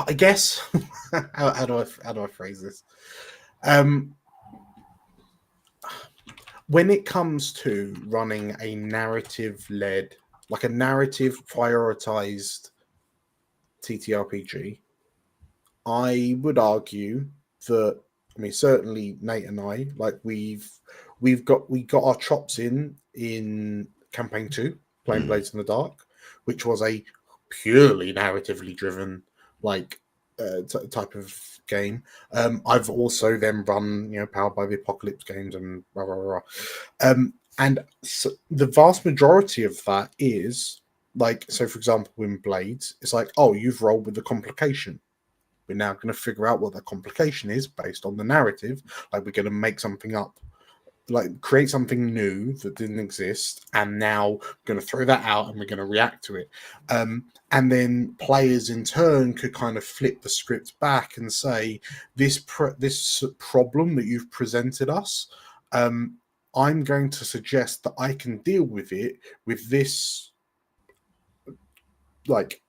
I guess, how do I phrase this? When it comes to running a narrative-led, like a narrative-prioritized TTRPG, I would argue that, I mean, certainly Nate and I, like we got our chops in campaign 2, playing Blades in the Dark, which was a purely narratively driven like type of game. I've also then run, Powered by the Apocalypse games and blah blah blah. And so the vast majority of that is like, so for example, in Blades, it's like, oh, you've rolled with the complication. We're now going to figure out what that complication is based on the narrative. Like, we're going to make something up, like create something new that didn't exist, and now we're going to throw that out and we're going to react to it. And then players in turn could kind of flip the script back and say, this problem that you've presented us, I'm going to suggest that I can deal with it with this like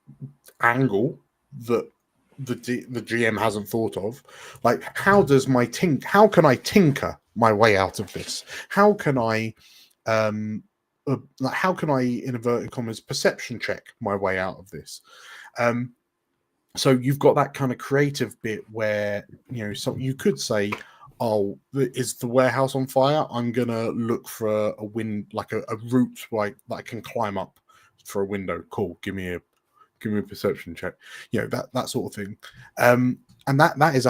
angle that the GM hasn't thought of. Like, how can I tinker my way out of this? How can I in inverted commas perception check my way out of this? So you've got that kind of creative bit where, so you could say, oh, is the warehouse on fire? I'm gonna look for a route like that I can climb up for a window. Cool, give me a perception check. That sort of thing. And that is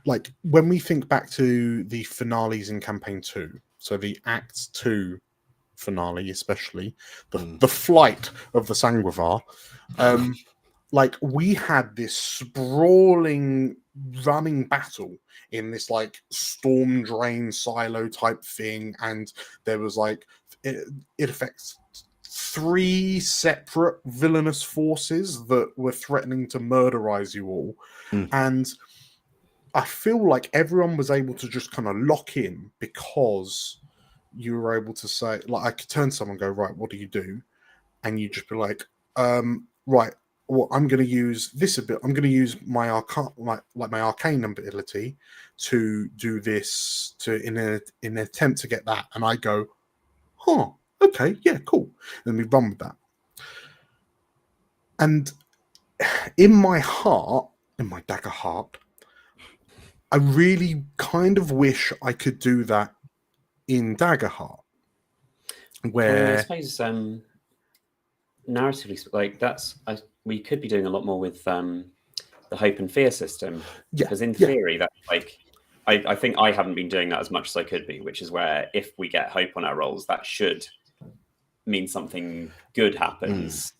like, when we think back to the finales in campaign 2, so the Act 2 finale, especially the flight of the Sanguivar, like, we had this sprawling running battle in this like storm drain silo type thing, and there was like it affects 3 separate villainous forces that were threatening to murderize you all. And I feel like everyone was able to just kind of lock in because you were able to say, like, I could turn to someone and go, right, what do you do? And you just be like, right, well, I'm going to use this a bit. I'm going to use my my arcane ability to do this in an attempt to get that. And I go, huh, okay, yeah, cool. And we run with that. And in my heart, in my dagger heart, I really kind of wish I could do that in Daggerheart, I where suppose narratively, like we could be doing a lot more with the hope and fear system, because in theory, that like I think I haven't been doing that as much as I could be, which is where if we get hope on our rolls, that should mean something good happens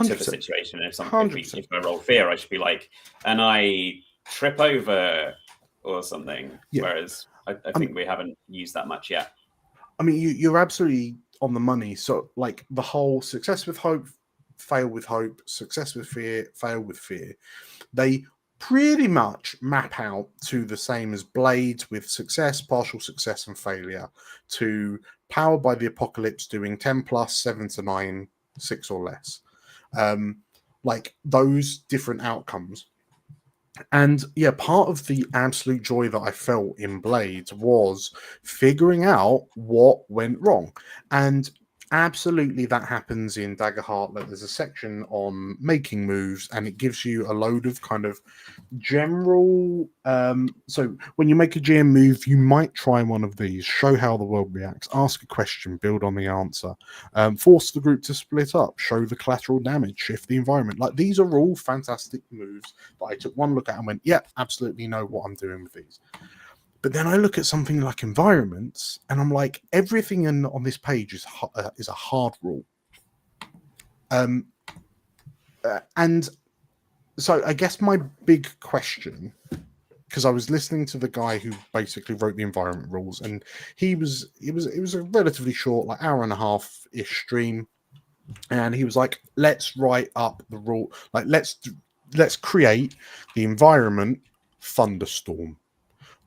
to the situation. If I roll fear, I should be like, and I trip over or something. Yeah. Whereas I think we haven't used that much yet. I mean, you're absolutely on the money. So, like, the whole success with hope, fail with hope, success with fear, fail with fear, they pretty much map out to the same as Blades, with success, partial success, and failure, to Powered by the Apocalypse doing 10 plus, 7 to 9, 6 or less. Like, those different outcomes. And yeah, part of the absolute joy that I felt in Blades was figuring out what went wrong. And absolutely that happens in Daggerheart. Like, there's a section on making moves, and it gives you a load of kind of general so when you make a GM move, you might try one of these: show how the world reacts, ask a question, build on the answer, force the group to split up, show the collateral damage, shift the environment. Like, these are all fantastic moves that I took one look at and went, yeah, absolutely know what I'm doing with these. But then I look at something like environments, and I'm like, everything on this page is a hard rule. And so I guess my big question, because I was listening to the guy who basically wrote the environment rules, and it was a relatively short, like hour and a half ish stream, and he was like, let's write up the rule, like let's create the environment thunderstorm.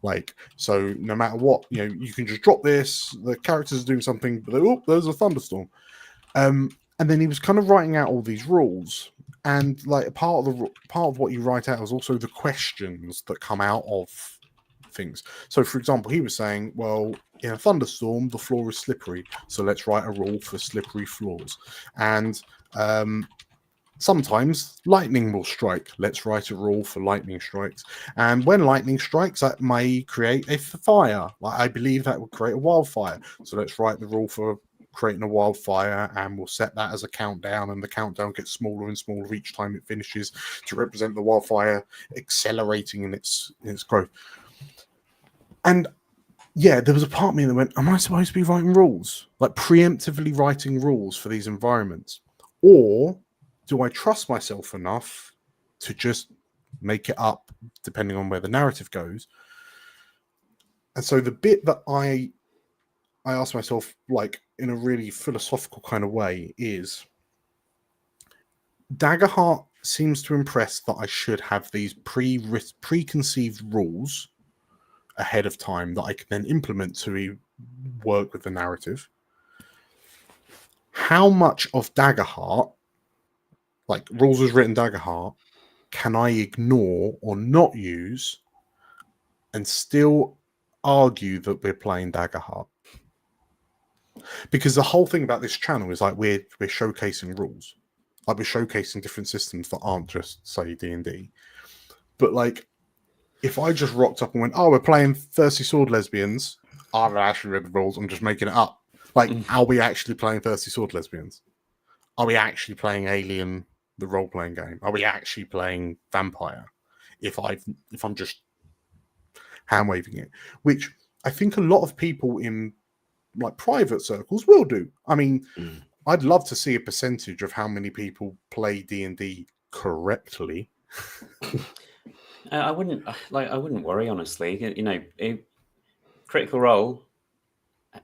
Like, so no matter what, you can just drop this, the characters are doing something, but there's a thunderstorm. And then he was kind of writing out all these rules, and like part of what you write out is also the questions that come out of things. So, for example, he was saying, well, in a thunderstorm, the floor is slippery, so let's write a rule for slippery floors. And sometimes lightning will strike. Let's write a rule for lightning strikes. And when lightning strikes, that may create a fire. Like, I believe that would create a wildfire. So let's write the rule for creating a wildfire, and we'll set that as a countdown, and the countdown gets smaller and smaller each time it finishes to represent the wildfire accelerating in its growth. And yeah, there was a part of me that went, am I supposed to be writing rules? Like, preemptively writing rules for these environments? Or do I trust myself enough to just make it up depending on where the narrative goes? And so the bit that I asked myself, like, in a really philosophical kind of way, is Daggerheart seems to impress that I should have these preconceived rules ahead of time that I can then implement to work with the narrative. How much of Daggerheart, like rules as written Daggerheart, can I ignore or not use and still argue that we're playing Daggerheart? Because the whole thing about this channel is like we're showcasing rules, like we're showcasing different systems that aren't just, say, D&D. But like, if I just rocked up and went, oh, we're playing Thirsty Sword Lesbians, I haven't actually read the rules, I'm just making it up. Like, are we actually playing Thirsty Sword Lesbians? Are we actually playing Alien, the role-playing game? Are we actually playing Vampire? If I'm just hand-waving it, which I think a lot of people in like private circles will do. I mean, I'd love to see a percentage of how many people play D&D correctly. I wouldn't worry, honestly. Critical Role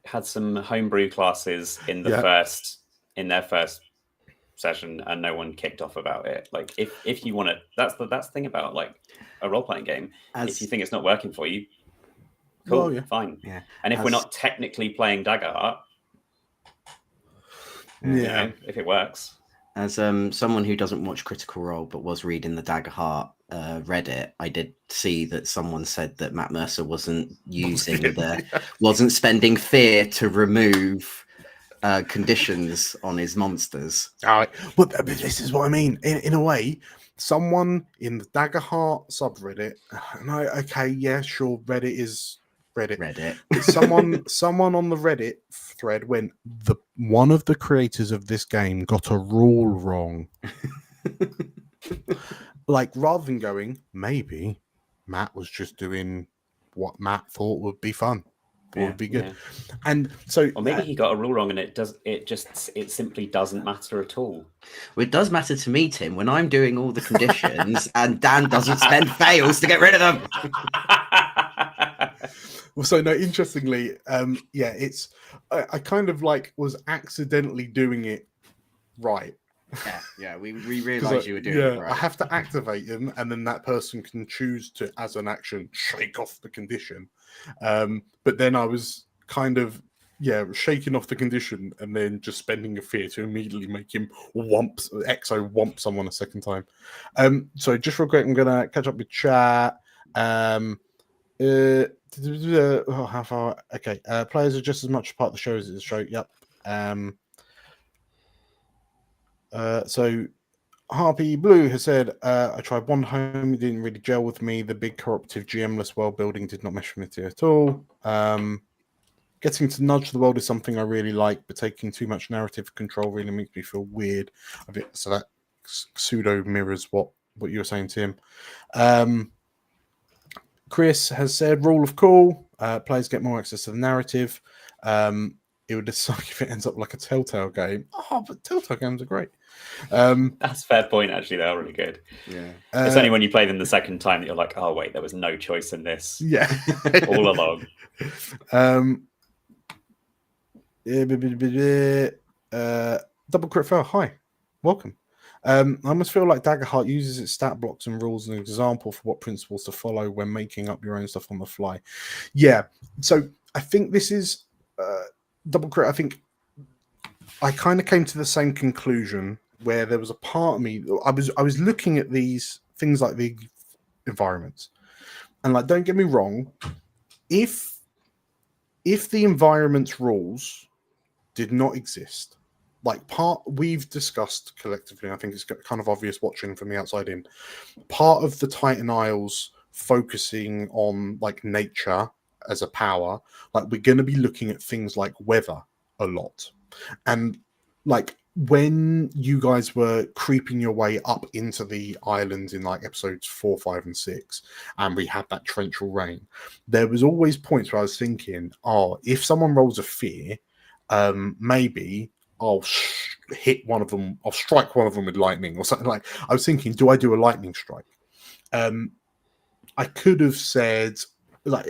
had some homebrew classes in their first session, and no one kicked off about it. Like, if you want to, that's the thing about like a role-playing game. If you think it's not working for you, cool, fine. Yeah. And if we're not technically playing Daggerheart, if it works. As someone who doesn't watch Critical Role but was reading the Daggerheart Reddit, I did see that someone said that Matt Mercer wasn't spending fear to remove conditions on his monsters. All right, but this is what I mean. In a way, someone in the Daggerheart subreddit, yeah, sure, Reddit is Reddit. But someone on the Reddit thread went, one of the creators of this game got a rule wrong. Like, rather than going, maybe Matt was just doing what Matt thought would be fun. Would be good. Yeah. And so, or maybe he got a rule wrong, and it simply doesn't matter at all. Well, it does matter to me, Tim, when I'm doing all the conditions and Dan doesn't spend fails to get rid of them. Well, so no, interestingly, it's I kind of like was accidentally doing it right. Yeah, we realised you were doing it right. I have to activate them, and then that person can choose to, as an action, shake off the condition. But then I was kind of shaking off the condition, and then just spending a fear to immediately make him womp someone a second time. So just real quick, I'm gonna catch up with chat. How far? Okay, players are just as much a part of the show as the show. Yep. So Harpy Blue has said, I tried one home, it didn't really gel with me. The big corruptive GM-less world building did not mesh with me at all. Getting to nudge the world is something I really like, but taking too much narrative control really makes me feel weird. So that pseudo mirrors what you were saying, Tim. Chris has said, rule of cool, players get more access to the narrative. It would just suck if it ends up like a Telltale game. Oh, but Telltale games are great. That's a fair point, actually. They're really good. Yeah. It's only when you play them the second time that you're like, oh, wait, there was no choice in this. Yeah. All along. Double Crit Fail, hi. Welcome. I almost feel like Daggerheart uses its stat blocks and rules as an example for what principles to follow when making up your own stuff on the fly. Yeah. So I think this is... Double Crit, I think I kind of came to the same conclusion where there was a part of me, I was looking at these things like the environments, and like, don't get me wrong, if the environment's rules did not exist, like we've discussed collectively, I think it's kind of obvious watching from the outside in, part of the Titan Isles focusing on like nature as a power, like we're going to be looking at things like weather a lot. And like when you guys were creeping your way up into the islands in like episodes 4, 5, and 6, and we had that torrential rain, there was always points where I was thinking, if someone rolls a fear, maybe I'll hit one of them, I'll strike one of them with lightning or something. Like, I was thinking, do I do a lightning strike? I could have said, like,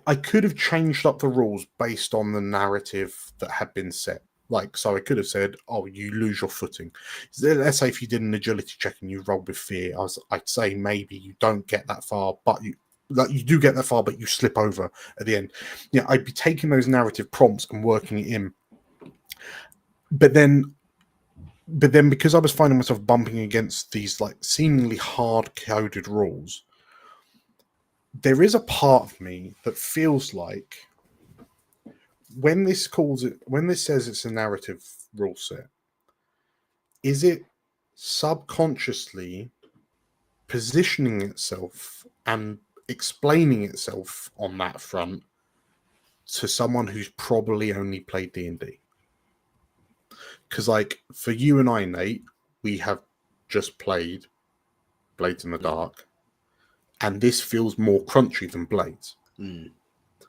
I could have changed up the rules based on the narrative that had been set. Like, so I could have said, you lose your footing. Let's say if you did an agility check and you rolled with fear, I'd say maybe you don't get that far, but you do get that far, but you slip over at the end. Yeah, I'd be taking those narrative prompts and working it in. But then because I was finding myself bumping against these like seemingly hard-coded rules, there is a part of me that feels like when this says it's a narrative rule set, is it subconsciously positioning itself and explaining itself on that front to someone who's probably only played D&D? Because like for you and I, Nate, we have just played Blades in the Dark, and this feels more crunchy than Blades.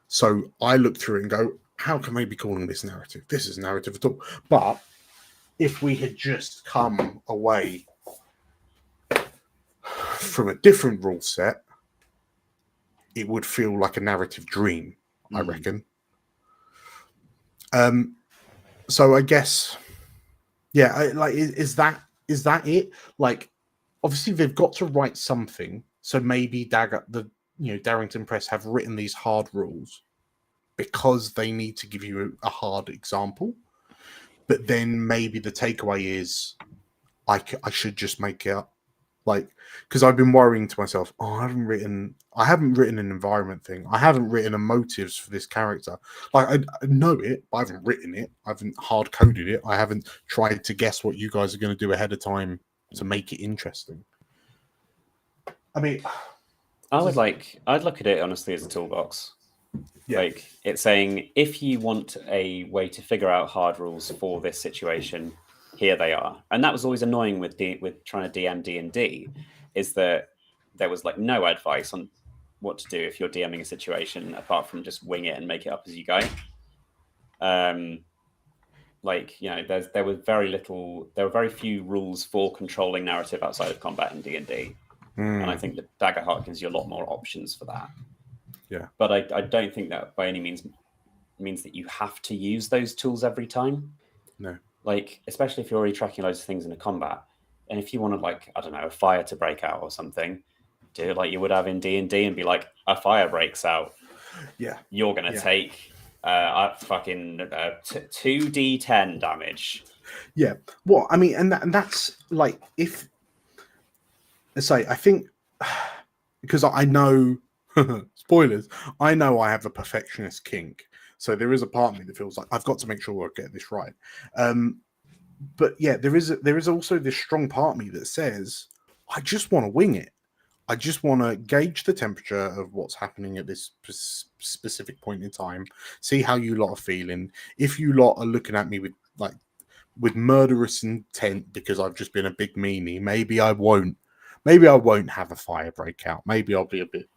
So I look through it and go, how can they be calling this narrative? This is narrative at all. But if we had just come away from a different rule set, it would feel like a narrative dream, I reckon. So I guess, is that it? Like, obviously they've got to write something. So maybe Darrington Press have written these hard rules because they need to give you a hard example. But then maybe the takeaway is I should just make it up Like, because I've been worrying to myself, oh, I haven't written an environment thing. I haven't written a motives for this character. Like, I know it, but I haven't written it. I haven't hard coded it. I haven't tried to guess what you guys are going to do ahead of time to make it interesting. I mean, I'd look at it honestly as a toolbox. Yeah. Like, it's saying, if you want a way to figure out hard rules for this situation, here they are. And that was always annoying with trying to DM D&D, is that there was like no advice on what to do if you're DMing a situation apart from just wing it and make it up as you go. Like, you know, there were very few rules for controlling narrative outside of combat in D&D. And I think that Daggerheart gives you a lot more options for that. Yeah. But I don't think that by any means that you have to use those tools every time. No. Like, especially if you're already tracking loads of things in a combat. And if you wanted, like, I don't know, a fire to break out or something, do it like you would have in D&D and be like, a fire breaks out. Yeah. You're going to take fucking 2d10 damage. Yeah. Well, I mean, and that's like, if... Let's say, I think... Because I know... spoilers. I know I have a perfectionist kink. So there is a part of me that feels like I've got to make sure I get this right. But yeah, there is also this strong part of me that says, I just want to wing it. I just want to gauge the temperature of what's happening at this specific point in time, see how you lot are feeling. If you lot are looking at me with murderous intent because I've just been a big meanie, maybe I won't have a fire breakout. Maybe I'll be a bit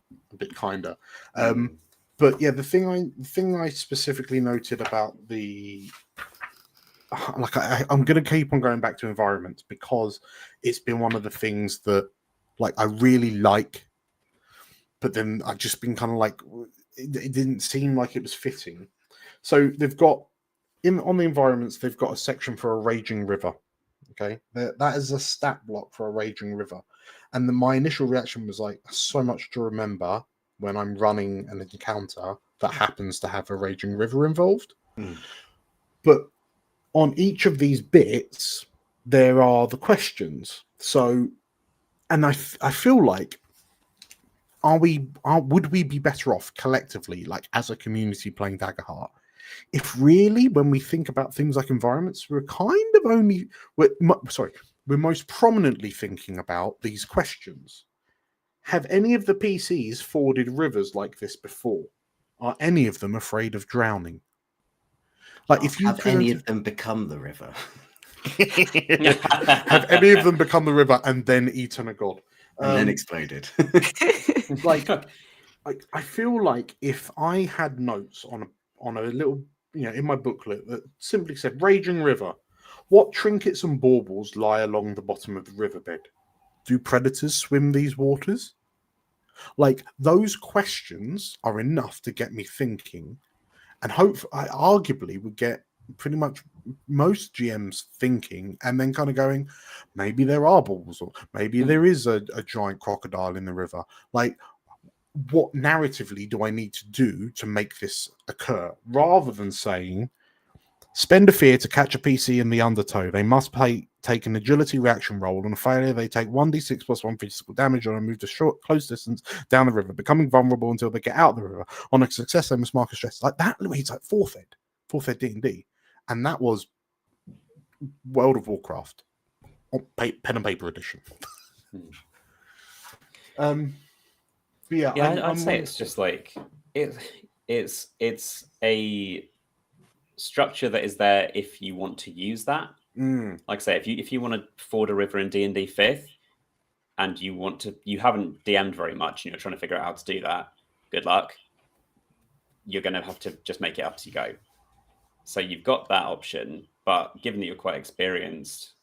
kinder. But yeah, the thing I specifically noted about the, like, I'm going to keep on going back to environments because it's been one of the things that, like, I really like, but then I've just been kind of like, it didn't seem like it was fitting. So they've got, on the environments, they've got a section for a raging river. Okay, that is a stat block for a raging river. And my initial reaction was like, so much to remember when I'm running an encounter that happens to have a raging river involved. But on each of these bits, there are the questions. So, and I feel like, would we be better off collectively, like as a community playing Daggerheart, if really, when we think about things like environments, we're most prominently thinking about these questions. Have any of the PCs forded rivers like this before? Are any of them afraid of drowning? Like, if you have any of them become the river? Have any of them become the river and then eaten a god? And then exploded. Like, I feel like if I had notes on a little, in my booklet that simply said raging river, what trinkets and baubles lie along the bottom of the riverbed? Do predators swim these waters? Like, those questions are enough to get me thinking, and I arguably would get pretty much most GMs thinking, and then kind of going, maybe there are balls, or maybe there is a giant crocodile in the river. Like, what narratively do I need to do to make this occur? Rather than saying, spend a fear to catch a PC in the undertow. They must take an agility reaction roll. On a failure, they take 1d6 plus 1 physical damage on a move to close distance down the river, becoming vulnerable until they get out of the river. On a success, they must mark a stress. Like that, it's like fourth ed D&D. And that was World of Warcraft, pen and paper edition. Yeah, I'd say it's just like it's a structure that is there if you want to use that. Like I say, if you want to ford a river in D&D 5th, and you haven't DM'd very much, and you're trying to figure out how to do that, good luck. You're going to have to just make it up as you go. So you've got that option, but given that you're quite experienced,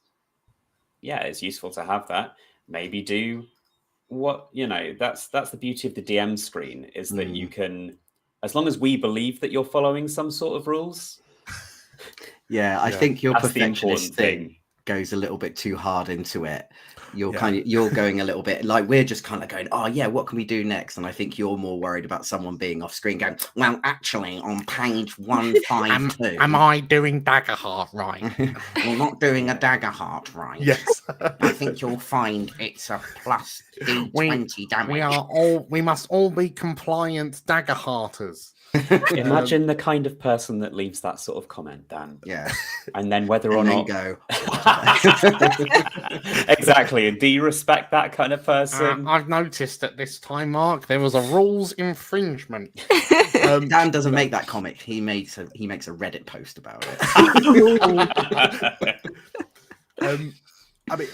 yeah, it's useful to have that. Maybe do what, that's the beauty of the DM screen, is that you can, as long as we believe that you're following some sort of rules. Yeah, I think your perfectionist thing goes a little bit too hard into it, you're Yeah. you're going a little bit like, we're just kind of going, oh yeah, what can we do next? And I think you're more worried about someone being off screen going, well, actually on page 152 Am I doing Daggerheart right? you're not doing a Daggerheart right. Yes. I think you'll find it's a plus D20 damage. We must all be compliant Daggerhearters. Imagine the kind of person that leaves that sort of comment, Dan. Yeah. And then whether And or then not go, exactly. And do you respect that kind of person? I've noticed at this time, Mark, there was a rules infringement. Dan doesn't make that comic. He makes a Reddit post about it. I mean,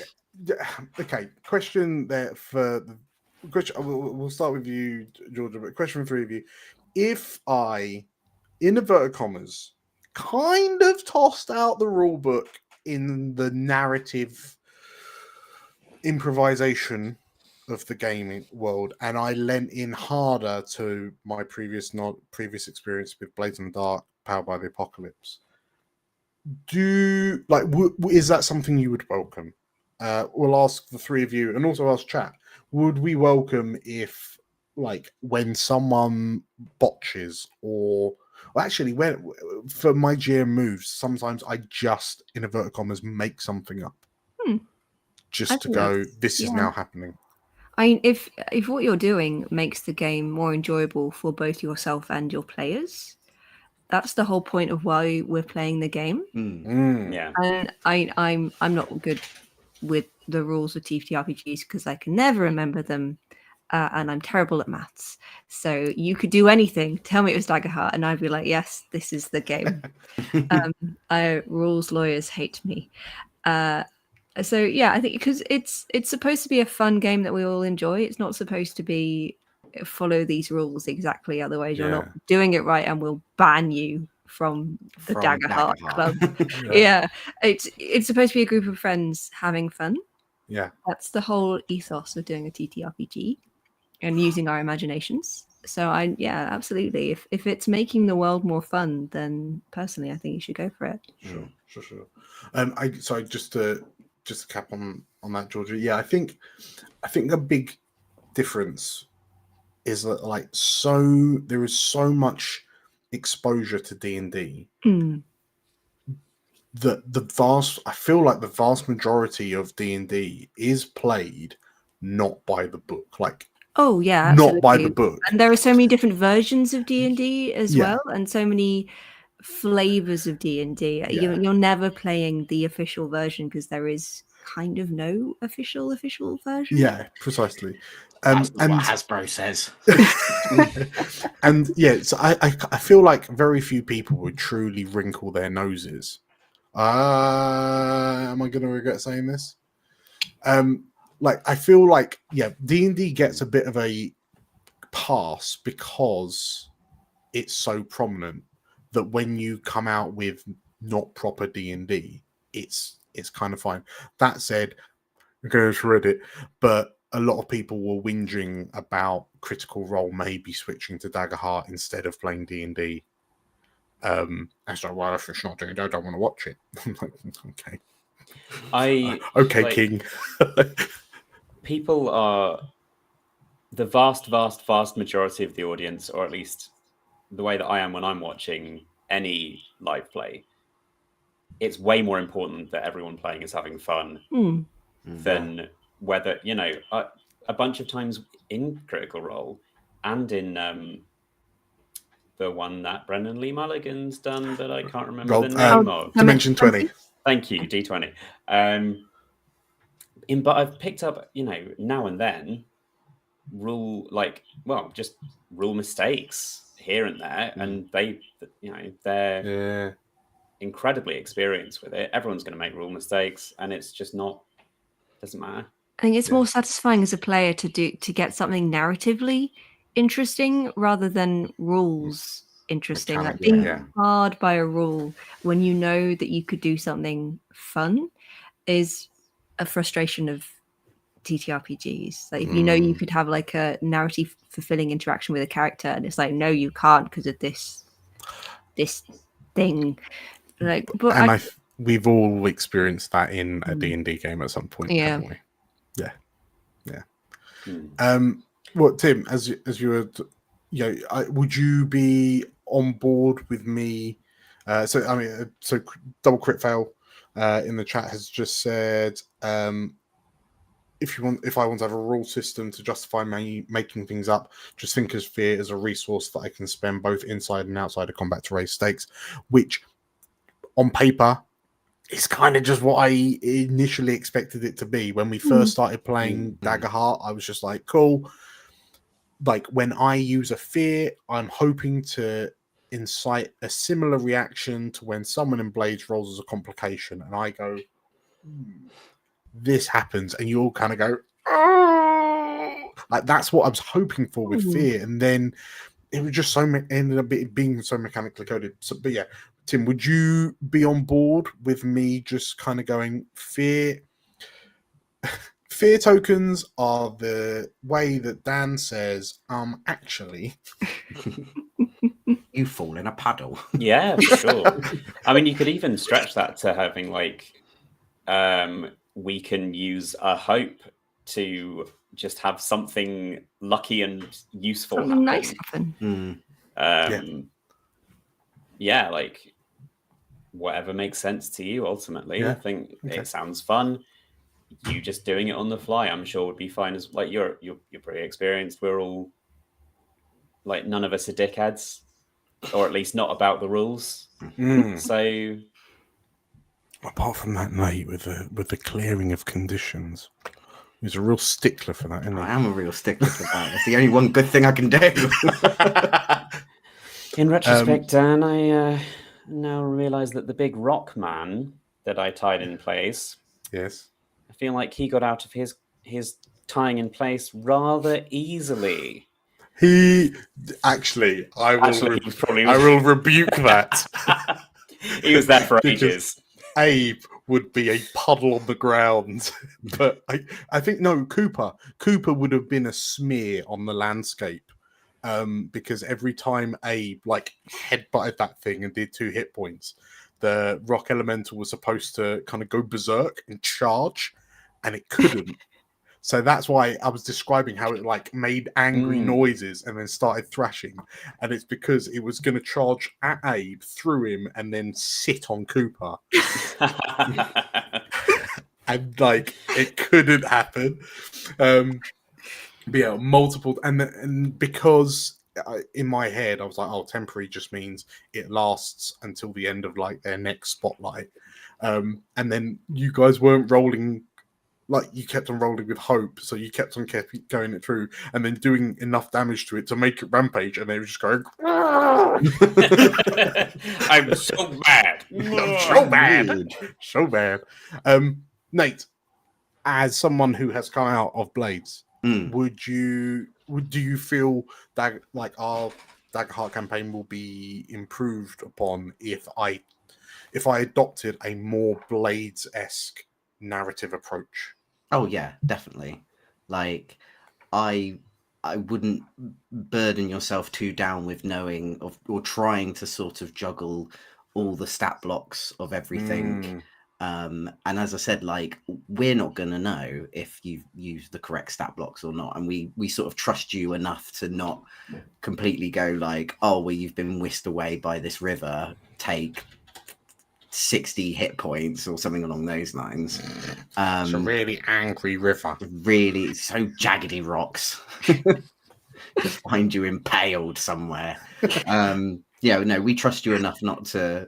okay. Question there for the question. We'll start with you, Georgia. But question for 3 of you: if I, in inverted commas, kind of tossed out the rule book in the narrative improvisation of the gaming world, and I lent in harder to my previous experience with Blades in the Dark, Powered by the Apocalypse, is that something you would welcome? We'll ask the 3 of you, and also ask chat. Would we welcome if, like, when someone botches, or actually, when for my GM moves, sometimes I just, in inverted commas, make something up, just to go, this is now happening. I mean, if what you're doing makes the game more enjoyable for both yourself and your players, that's the whole point of why we're playing the game. Yeah. And I'm not good with the rules of TTRPGs because I can never remember them, and I'm terrible at maths. So you could do anything. Tell me it was Daggerheart, and I'd be like, yes, this is the game. Rules lawyers hate me. So yeah, I think because it's supposed to be a fun game that we all enjoy. It's not supposed to be follow these rules exactly, otherwise you're not doing it right, and we'll ban you from the Daggerheart Club. It's supposed to be a group of friends having fun. Yeah, that's the whole ethos of doing a TTRPG and using our imaginations. So absolutely. If it's making the world more fun, then personally I think you should go for it. Sure. Just to cap on that, Georgia. Yeah, I think a big difference is that, like, there is so much exposure to D&D that I feel like the vast majority of D&D is played not by the book, like not by the book. And there are so many different versions of D&D as well, and so many flavors of D&D. You're never playing the official version because there is kind of no official version. Yeah, precisely. That's what Hasbro says. And so I feel like very few people would truly wrinkle their noses. Am I going to regret saying this? Like, I feel like D&D gets a bit of a pass because it's so prominent that when you come out with not proper D&D, it's kind of fine. That said, I'm going to Reddit, but a lot of people were whinging about Critical Role maybe switching to Daggerheart instead of playing D&D. And so, well, if it's not doing it, I don't want to watch it. I'm like, okay. Okay, King. People are the vast majority of the audience, or at least the way that I am when I'm watching any live play. It's way more important that everyone playing is having fun than whether, a bunch of times in Critical Role and in the one that Brendan Lee Mulligan's done, but I can't remember the name of. Dimension 20. Thank you, D20. But I've picked up, now and then just rule mistakes here and there, and they're incredibly experienced with it. Everyone's going to make rule mistakes, and it's just doesn't matter. I think it's more satisfying as a player to get something narratively interesting rather than rules interesting. Like being hard by a rule when you know that you could do something fun is a frustration of TTRPGs. Like if you know you could have like a narrative fulfilling interaction with a character, and it's like, no, you can't because of this thing. Like, but we've all experienced that in a D&D game at some point, Yeah. haven't we? Yeah. Hmm. Well, Tim, as you were, would you be on board with me? So Double Crit Fail in the chat has just said, if I want to have a rule system to justify making things up, just think of fear as a resource that I can spend both inside and outside of combat to raise stakes, which on paper is kind of just what I initially expected it to be. When we first started playing Daggerheart, I was just like, cool. Like, when I use a fear, I'm hoping to incite a similar reaction to when someone in Blades rolls as a complication, and I go, this happens, and you all kind of go, oh! Like, that's what I was hoping for with fear, and then it was just ended up being so mechanically coded. So, but yeah, Tim, would you be on board with me just kind of going, fear tokens are the way that Dan says, actually. You fall in a puddle. Yeah, for sure. I mean, you could even stretch that to having like, we can use a hope to just have something lucky and useful Something happen. nice happen. Yeah, like whatever makes sense to you ultimately. Yeah. I think Okay. it sounds fun. You just doing it on the fly, I'm sure would be fine. As like you're pretty experienced. We're all like, none of us are dickheads, or at least not about the rules. So apart from that night with the clearing of conditions, he's a real stickler for that, isn't he? I am a real stickler for that. It's the only one good thing I can do. in retrospect, Dan, I now realize that the big rock man that I tied in place, Yes. I feel like he got out of his tying in place rather easily. He actually, I will rebuke that. He was there for Because ages. Abe would be a puddle on the ground, but I think no, Cooper would have been a smear on the landscape, because every time Abe like headbutted that thing and did 2 hit points, the rock elemental was supposed to kind of go berserk and charge, and it couldn't. So that's why I was describing how it like made angry noises and then started thrashing. And it's because it was going to charge at Abe, through him, and then sit on Cooper. And like, it couldn't happen. But yeah, multiple. And because in my head, I was like, oh, temporary just means it lasts until the end of like their next spotlight. And then you guys weren't rolling. Like, you kept on rolling with hope, so you kept going it through, and then doing enough damage to it to make it rampage, and they were just going, I'm so bad. So bad. Nate, as someone who has come out of Blades, do you feel that like our Daggerheart campaign will be improved upon if I adopted a more Blades-esque narrative approach? Oh yeah, definitely. Like, I wouldn't burden yourself too down with knowing or trying to sort of juggle all the stat blocks of everything. And as I said, like, we're not going to know if you've used the correct stat blocks or not. And we sort of trust you enough to not completely go like, oh, well, you've been whisked away by this river, take 60 hit points or something along those lines. It's a really angry river. Really, so jaggedy rocks. Just find you impaled somewhere. Yeah, no, we trust you enough not to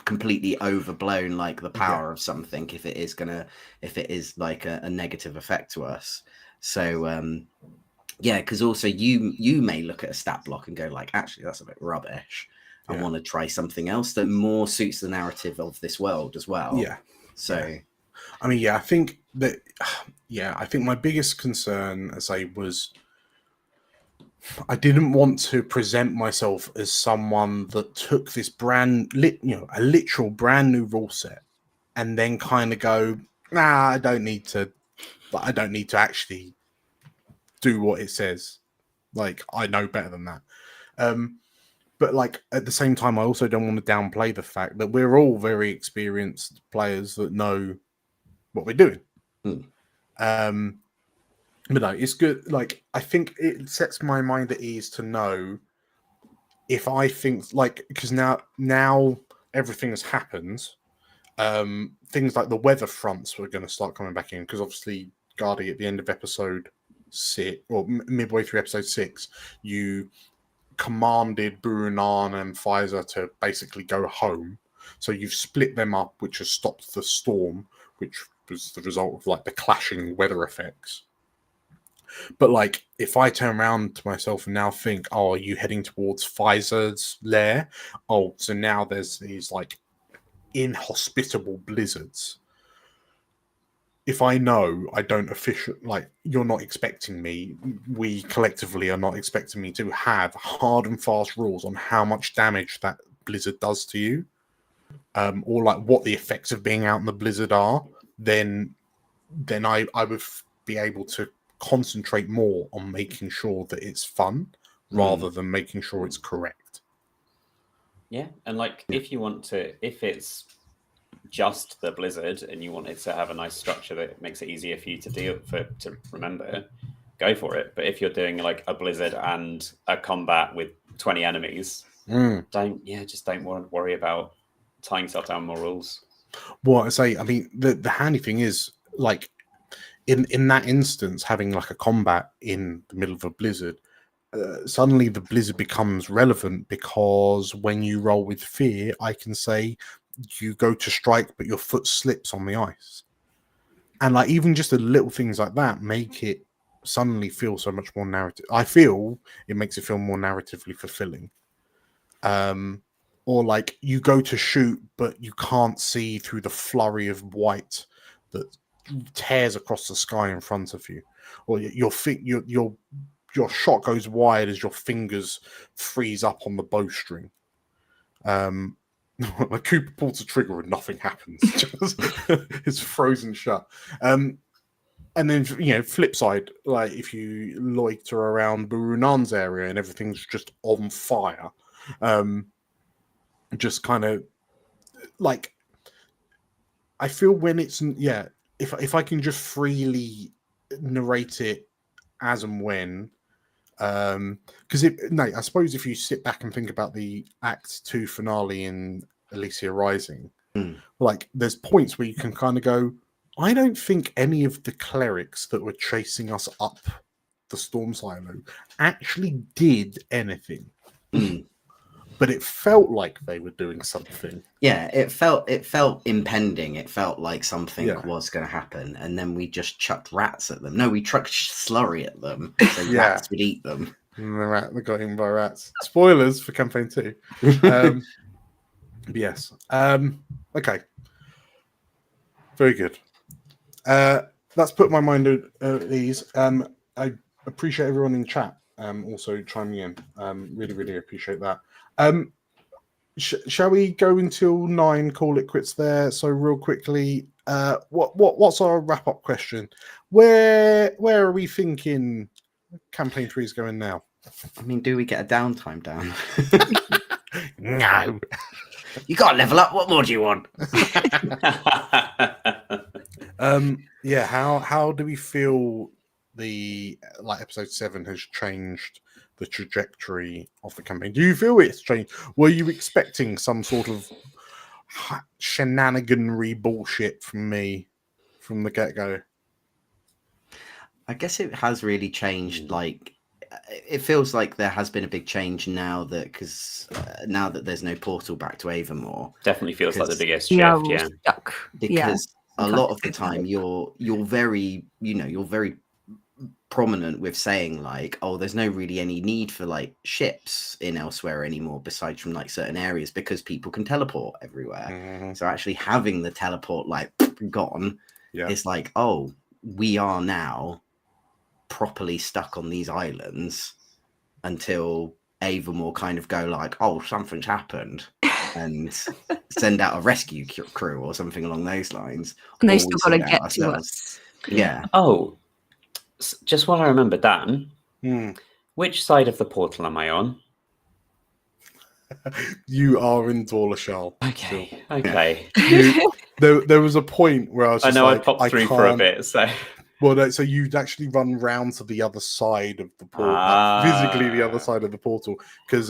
completely overblown like the power of something if it is like a negative effect to us. So yeah, because also you may look at a stat block and go like, actually, that's a bit rubbish. I want to try something else that more suits the narrative of this world as well. Yeah. So, I mean, I think my biggest concern, as I was, I didn't want to present myself as someone that took this a literal brand new rule set and then kind of go, nah, I don't need to actually do what it says. Like, I know better than that. but like at the same time, I also don't want to downplay the fact that we're all very experienced players that know what we're doing. But no, it's good. Like, I think it sets my mind at ease to know if I think, like, because now everything has happened. Things like the weather fronts were going to start coming back in, because obviously, Gardy, at the end of episode 6, or midway through episode 6, you commanded Burunan and Pfizer to basically go home. So you've split them up, which has stopped the storm, which was the result of like the clashing weather effects. But like, if I turn around to myself and now think, oh, are you heading towards Pfizer's lair? Oh, so now there's these like inhospitable blizzards. If I know I don't like, you're not expecting me, we collectively are not expecting me to have hard and fast rules on how much damage that blizzard does to you, or like what the effects of being out in the blizzard are, then I would be able to concentrate more on making sure that it's fun rather than making sure it's correct. Yeah, and like if it's just the blizzard and you want it to have a nice structure that makes it easier for you to remember, go for it. But if you're doing like a blizzard and a combat with 20 enemies, just don't worry about tying yourself down more rules. Well, I mean, the handy thing is, like, in that instance, having like a combat in the middle of a blizzard, suddenly the blizzard becomes relevant, because when you roll with fear, I can say you go to strike, but your foot slips on the ice. And like, even just the little things like that make it suddenly feel so much more narrative. I feel it makes it feel more narratively fulfilling. Or like, you go to shoot, but you can't see through the flurry of white that tears across the sky in front of you, or your shot goes wide as your fingers freeze up on the bowstring. Like, Cooper pulls the trigger and nothing happens; it's frozen shut. And then, flip side, like if you loiter around Burunan's area and everything's just on fire, just kind of like, I feel when it's if I can just freely narrate it as and when, because I suppose if you sit back and think about the Act 2 finale in Elysia Rising, like, there's points where you can kind of go, I don't think any of the clerics that were chasing us up the storm silo actually did anything. But it felt like they were doing something. Yeah, it felt impending. It felt like something was going to happen, and then we just chucked rats at them. No, we chucked slurry at them, so rats would eat them. And they got eaten by rats. Spoilers for campaign 2. Yes. Okay. Very good. That's put my mind at ease. I appreciate everyone in chat also chiming in. Really, really appreciate that. Shall we go until 9? Call it quits there. So real quickly, what's our wrap up question? Where are we thinking campaign 3 is going now? I mean, do we get a downtime down? No. You got to level up. What more do you want? How do we feel the episode 7 has changed the trajectory of the campaign? Do you feel it's changed? Were you expecting some sort of shenaniganry bullshit from me from the get-go? I guess it has really changed. Like, it feels like there has been a big change now that there's no portal back to Avamore. Definitely feels like the biggest shift. Yeah, stuck. Because a lot of the time you're very prominent with saying like, oh, there's no really any need for like ships in Elsewhere anymore, besides from like certain areas, because people can teleport everywhere. So actually having the teleport like gone, it's like, oh, we are now properly stuck on these islands until Avamore kind of go like, oh, something's happened, and send out a rescue crew or something along those lines. And they still got to get to us. Yeah. Oh, just while I remember, Dan, which side of the portal am I on? You are in Dorlashal. Okay, okay. There was a point where I was I just know like, I popped through for a bit, so Well, no, so you'd actually run round to the other side of the portal, like physically the other side of the portal, because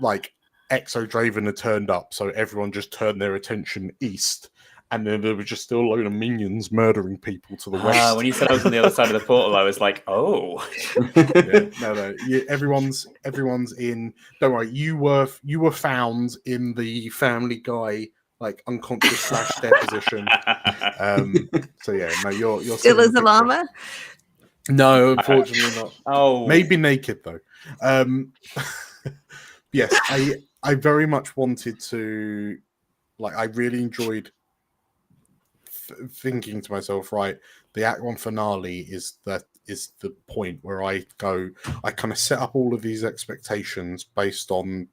like Exo Draven had turned up, so everyone just turned their attention east, and then there were just still a load of minions murdering people to the west. when you said I was on the other side of the portal, I was like, oh. Yeah, no, everyone's in. Don't worry, you were found in the Family Guy like unconscious / dead position. So yeah, no, you're Still in as the a picture. llama? No, unfortunately not. Oh, Maybe naked though. Yes, I very much wanted to, like, I really enjoyed thinking to myself, right, the Act 1 finale is the point where I kind of set up all of these expectations based on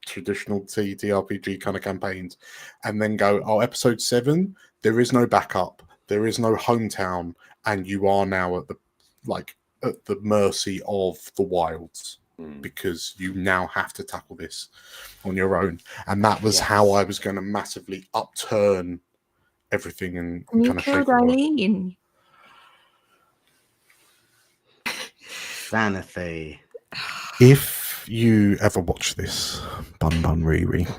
traditional TTRPG kind of campaigns, and then go, oh, episode 7, there is no backup, there is no hometown, and you are now at the mercy of the wilds, because you now have to tackle this on your own. And that was how I was going to massively upturn everything and You kind of shake killed it all. Eileen. Sanity. If you ever watch this, Bun Bun Riri,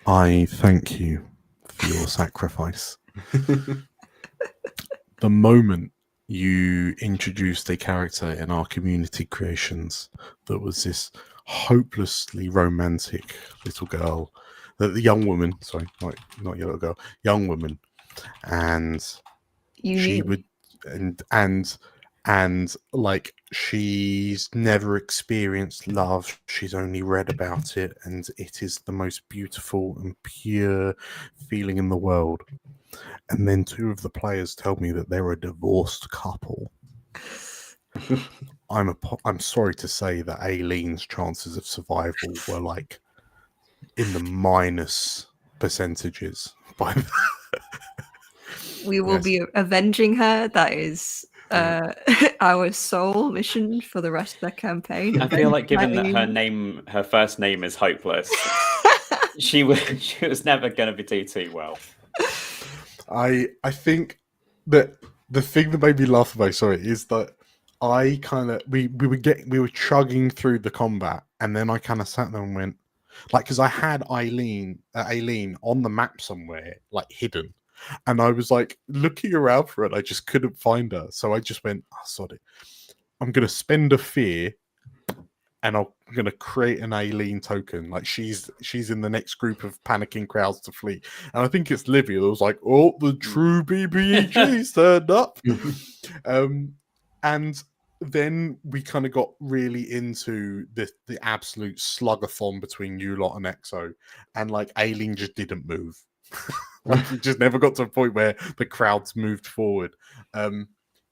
I thank you for your sacrifice. The moment you introduced a character in our community creations that was this hopelessly romantic little girl, the young woman, sorry, not your little girl, young woman, and she would, and like, she's never experienced love, she's only read about it, and it is the most beautiful and pure feeling in the world. And then 2 of the players tell me that they're a divorced couple. I'm sorry to say that Aileen's chances of survival were like in the minus percentages. We will be avenging her. That is our sole mission for the rest of the campaign. I feel like, given that her first name is Hopeless, she was never going to do too well. I think that the thing that made me laugh about, is that I kind of we were chugging through the combat, and then I kind of sat there and went, like, because I had Aileen on the map somewhere, like, hidden, and I was like looking around for it, I just couldn't find her, so I just went, oh, sod it, I'm gonna spend a fear, and I'm gonna create an Aileen token. Like, she's in the next group of panicking crowds to flee. And I think it's Livvy that was like, oh, the true BBEG's turned up. And then we kind of got really into the absolute slug-a-thon between you lot and Exo. And like, Aileen just didn't move. Like, it just never got to a point where the crowds moved forward. But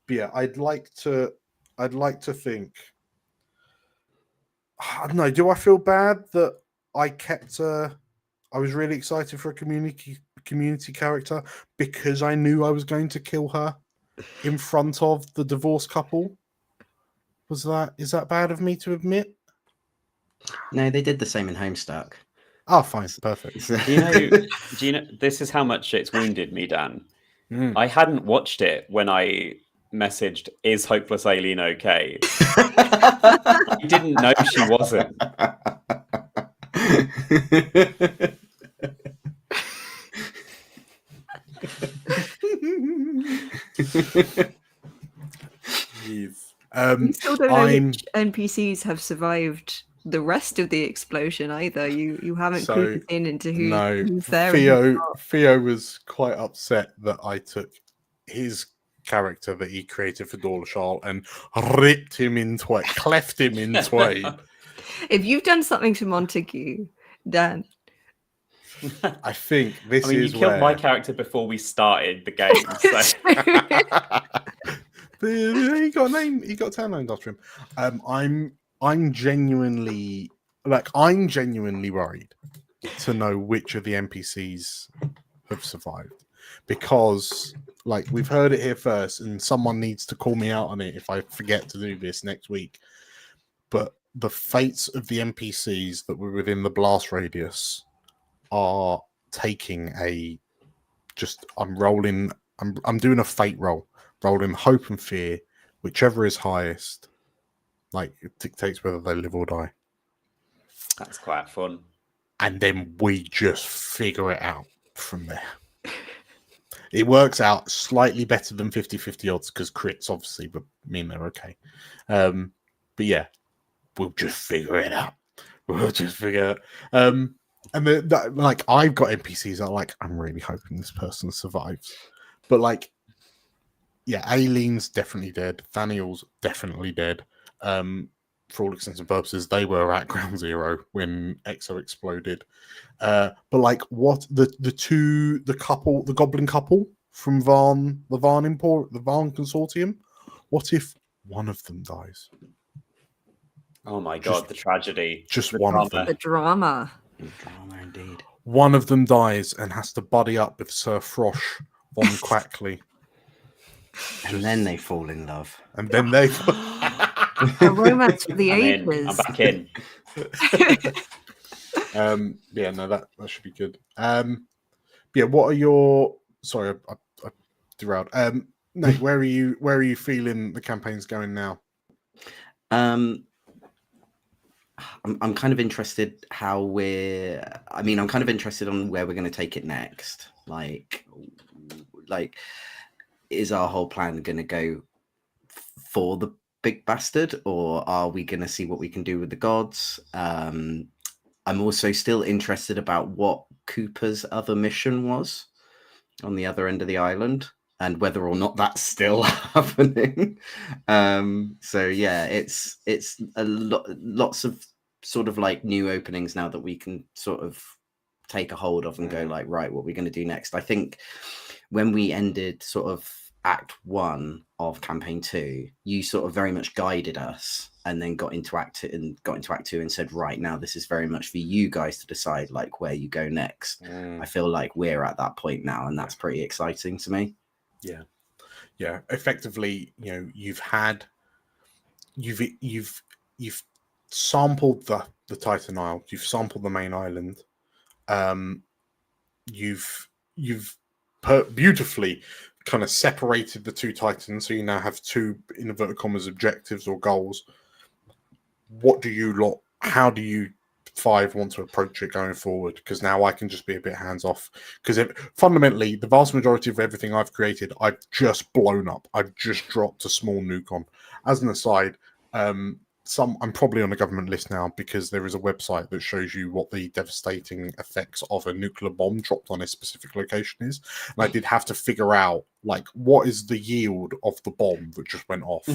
yeah, I'd like to think, I don't know, do I feel bad that I kept I was really excited for a community character because I knew I was going to kill her in front of the divorced couple? Is that bad of me to admit? No, they did the same in Homestuck. Oh, fine, perfect. Do you know? This is how much it's wounded me, Dan. I hadn't watched it when I messaged, "Is Hopeless Aileen okay?" I didn't know she wasn't. We still don't know which NPCs have survived the rest of the explosion either. You haven't clued us into who's there. Theo was quite upset that I took his character that he created for Dorlashal and ripped him in twain, cleft him in twain. If you've done something to Montague, Dan, I think this is you killed my character before we started the game. So. He got a name. He got a town named after him. I'm genuinely worried to know which of the NPCs have survived, because, like, we've heard it here first, and someone needs to call me out on it if I forget to do this next week. But the fates of the NPCs that were within the blast radius are taking a I'm rolling. I'm doing a fate roll, rolling hope and fear, whichever is highest. Like it dictates whether they live or die, That's quite fun. and then we just figure it out from there. It works out slightly better than 50-50 odds because crits obviously mean they're okay. But yeah, we'll just figure it out. We'll just figure it out. And like I've got NPCs that are like, I'm really hoping this person survives. But like, yeah, Aileen's definitely dead. Thaniel's definitely dead. For all intents and purposes, they were at ground zero when Exo exploded. But like, what the goblin couple from the Varn Consortium? What if one of them dies? Oh my god, the tragedy. Just the one drama. of them. The drama. Drama indeed. One of them dies and has to buddy up with Sir Frosh von Quackley. And then they fall in love. And then they... A romance for the I'm in. ages. I'm back in. Yeah, no, that should be good. Yeah, what are your... Sorry, I derailed. Nate, where are you feeling the campaign's going now? I'm kind of interested I'm kind of interested on where we're going to take it next. Like, is our whole plan going to go for the big bastard, or are we going to see what we can do with the gods? I'm also still interested about what Cooper's other mission was on the other end of the island, and whether or not that's still happening. So yeah, it's lots of sort of like new openings now that we can sort of take a hold of and go like, right, what are we going to do next? I think when we ended sort of Act 1 of Campaign 2, you sort of very much guided us, and then got into Act 2 and said, right, now this is very much for you guys to decide like where you go next. I feel like we're at that point now, and that's pretty exciting to me. Yeah. Effectively, you know, you've sampled the Titan Isle, you've sampled the main island, you've beautifully kind of separated the two Titans, so you now have two inverted commas objectives or goals. How do you five want to approach it going forward? Because now I can just be a bit hands off, because fundamentally the vast majority of everything I've created I've just blown up. I've just dropped a small nuke on. As an aside, I'm probably on a government list now because there is a website that shows you what the devastating effects of a nuclear bomb dropped on a specific location is. And I did have to figure out like what is the yield of the bomb that just went off.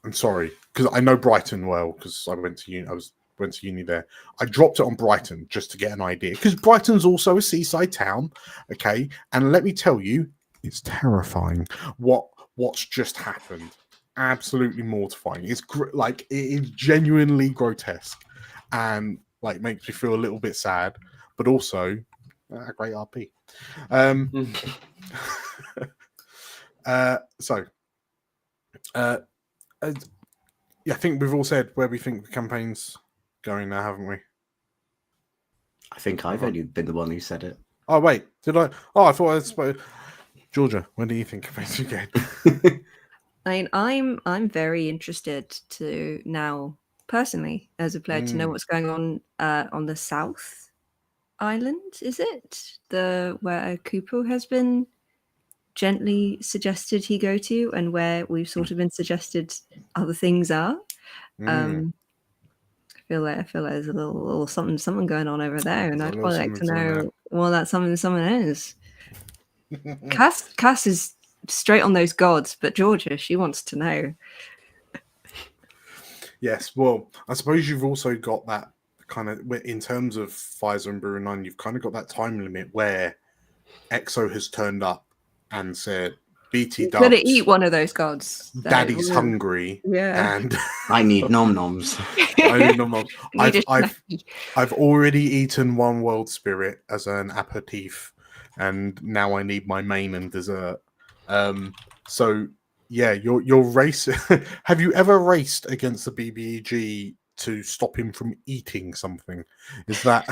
I'm sorry, because I know Brighton well, because I went to uni there. I dropped it on Brighton just to get an idea, because Brighton's also a seaside town, okay? And let me tell you, it's terrifying what's just happened. Absolutely mortifying. It's it is genuinely grotesque, and like makes me feel a little bit sad, but also a great RP. Yeah, I think we've all said where we think the campaign's going now, haven't we? I think I've only been the one who said it. Oh wait, did I? Oh, I thought I spoke. Georgia, when do you think campaign's going? I mean, I'm very interested to now, personally, as a player, to know what's going on the South Island. Is it where Cooper has been gently suggested he go to, and where we've sort of been suggested other things are? I feel like there's a little something going on over there, and I'd quite like to know what that something is. Cass is straight on those gods, but Georgia, she wants to know. Yes, well, I suppose you've also got that kind of, in terms of Pfizer and Brewer 9, you've kind of got that time limit where Exo has turned up and said, BT Dubs, gonna eat one of those gods. Daddy's hungry. Yeah. And I need nom-noms. I've already eaten one world spirit as an aperitif, and now I need my main and dessert. So Yeah, your race. Have you ever raced against the BBEG to stop him from eating something? Is that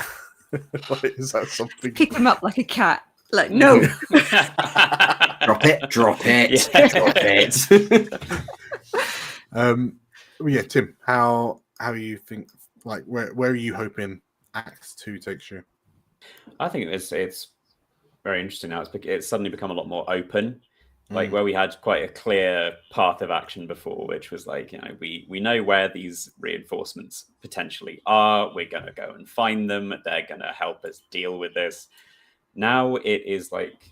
is that something? Pick him up like a cat. Like, no. Drop it, drop it, Yeah. drop it. Well, yeah, Tim, how you think? Like, where are you hoping Act 2 takes you? I think it's very interesting now. It's suddenly become a lot more open. Like where we had quite a clear path of action before, which was like, we know where these reinforcements potentially are. We're going to go and find them. They're going to help us deal with this. Now it is like,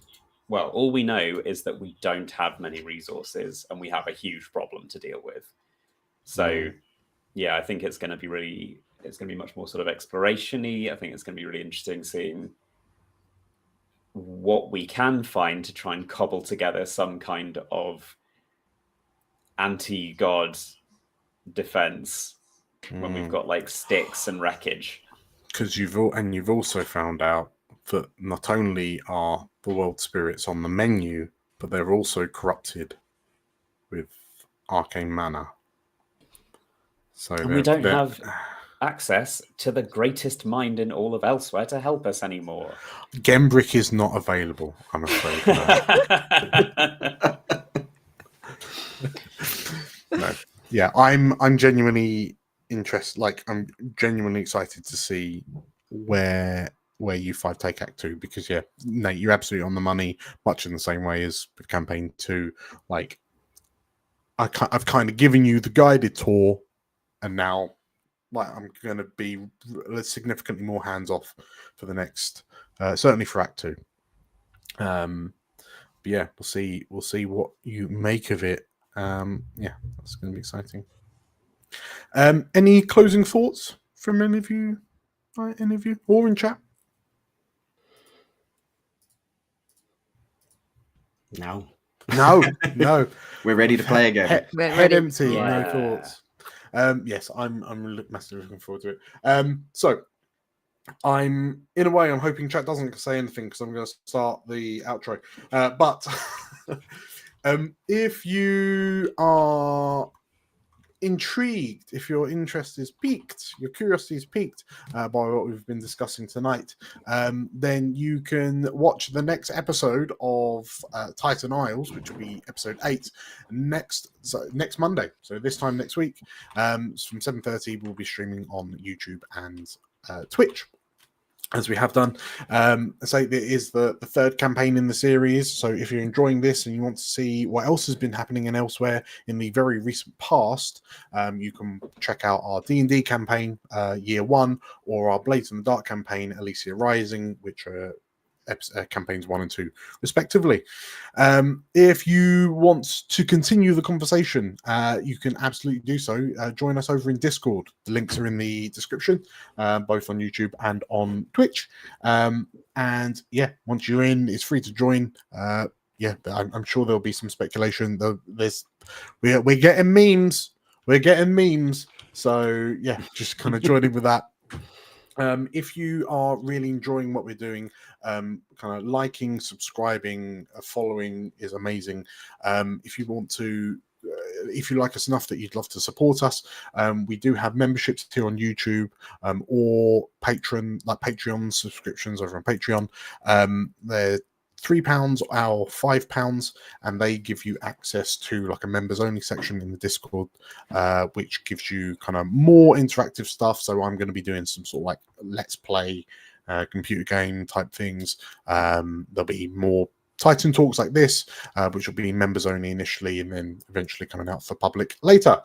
well, all we know is that we don't have many resources and we have a huge problem to deal with. So, yeah, I think it's going to be much more sort of exploration-y. I think it's going to be really interesting seeing what we can find to try and cobble together some kind of anti-god defense when we've got like sticks and wreckage. Because you've also found out that not only are the world spirits on the menu, but they're also corrupted with arcane mana. So And we don't have access to the greatest mind in all of Elsewhere to help us anymore. Gembrick is not available, I'm afraid. No. Yeah, I'm genuinely interested. Like, I'm genuinely excited to see where U5 take Act 2, because yeah, Nate, you're absolutely on the money. Much in the same way as with Campaign 2. Like, I've kind of given you the guided tour, and now, like, I'm going to be significantly more hands off for the next, certainly for Act 2. But yeah, we'll see what you make of it. Yeah, that's going to be exciting. Any closing thoughts from any of you, or in chat? No. We're ready to play again. Head empty, Yeah. no thoughts. Yes, I'm massively looking forward to it. So I'm, in a way, I'm hoping chat doesn't say anything because I'm going to start the outro. But if you are intrigued, if your interest is piqued, your curiosity is piqued by what we've been discussing tonight, then you can watch the next episode of Titan Isles, which will be episode 8 next Monday. So this time next week, from 7:30, we'll be streaming on YouTube and Twitch, as we have done. So it is the third campaign in the series. So if you're enjoying this and you want to see what else has been happening in Elsewhere in the very recent past, you can check out our D&D campaign, Year 1, or our Blades in the Dark campaign, Elysia Rising, which are campaigns 1 and 2 respectively. If you want to continue the conversation, you can absolutely do so. Join us over in Discord. The links are in the description, both on YouTube and on Twitch. And yeah, once you're in, it's free to join. Yeah, I'm sure there'll be some speculation. We're getting memes. So yeah, just kind of join in with that. If you are really enjoying what we're doing, kind of liking, subscribing, following is amazing. If you want to, if you like us enough that you'd love to support us, we do have memberships here on YouTube, or Patreon subscriptions over on Patreon. They're £3 or £5, and they give you access to like a members only section in the Discord, which gives you kind of more interactive stuff. So I'm going to be doing some sort of like let's play computer game type things. There'll be more Titan talks like this, which will be members only initially, and then eventually coming out for public later.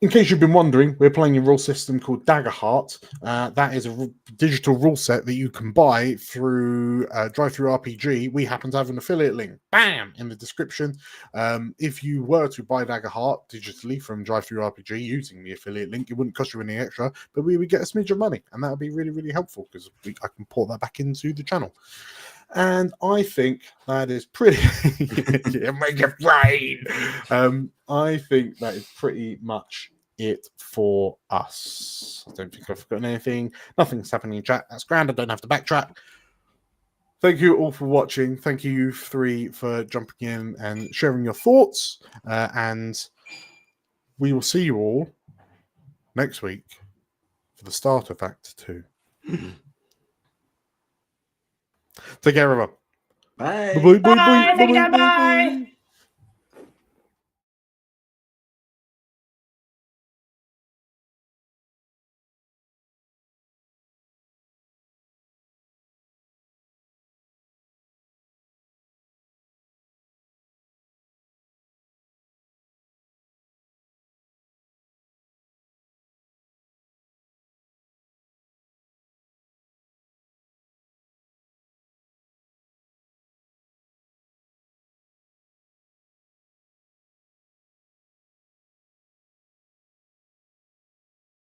In case you've been wondering, we're playing a rule system called Daggerheart. That is a digital rule set that you can buy through DriveThruRPG. We happen to have an affiliate link, bam, in the description. If you were to buy Daggerheart digitally from DriveThruRPG using the affiliate link, it wouldn't cost you any extra, but we would get a smidge of money, and that would be really, really helpful because I can port that back into the channel. And I think that is pretty. Make it rain. I think that is pretty much it for us. I don't think I've forgotten anything. Nothing's happening in chat. That's grand. I don't have to backtrack. Thank you all for watching. Thank you three for jumping in and sharing your thoughts. And we will see you all next week for the start of Act 2. Take care, everyone. Bye. Bye, bye, bye, Bye. bye, Take bye, care. bye, Bye. bye.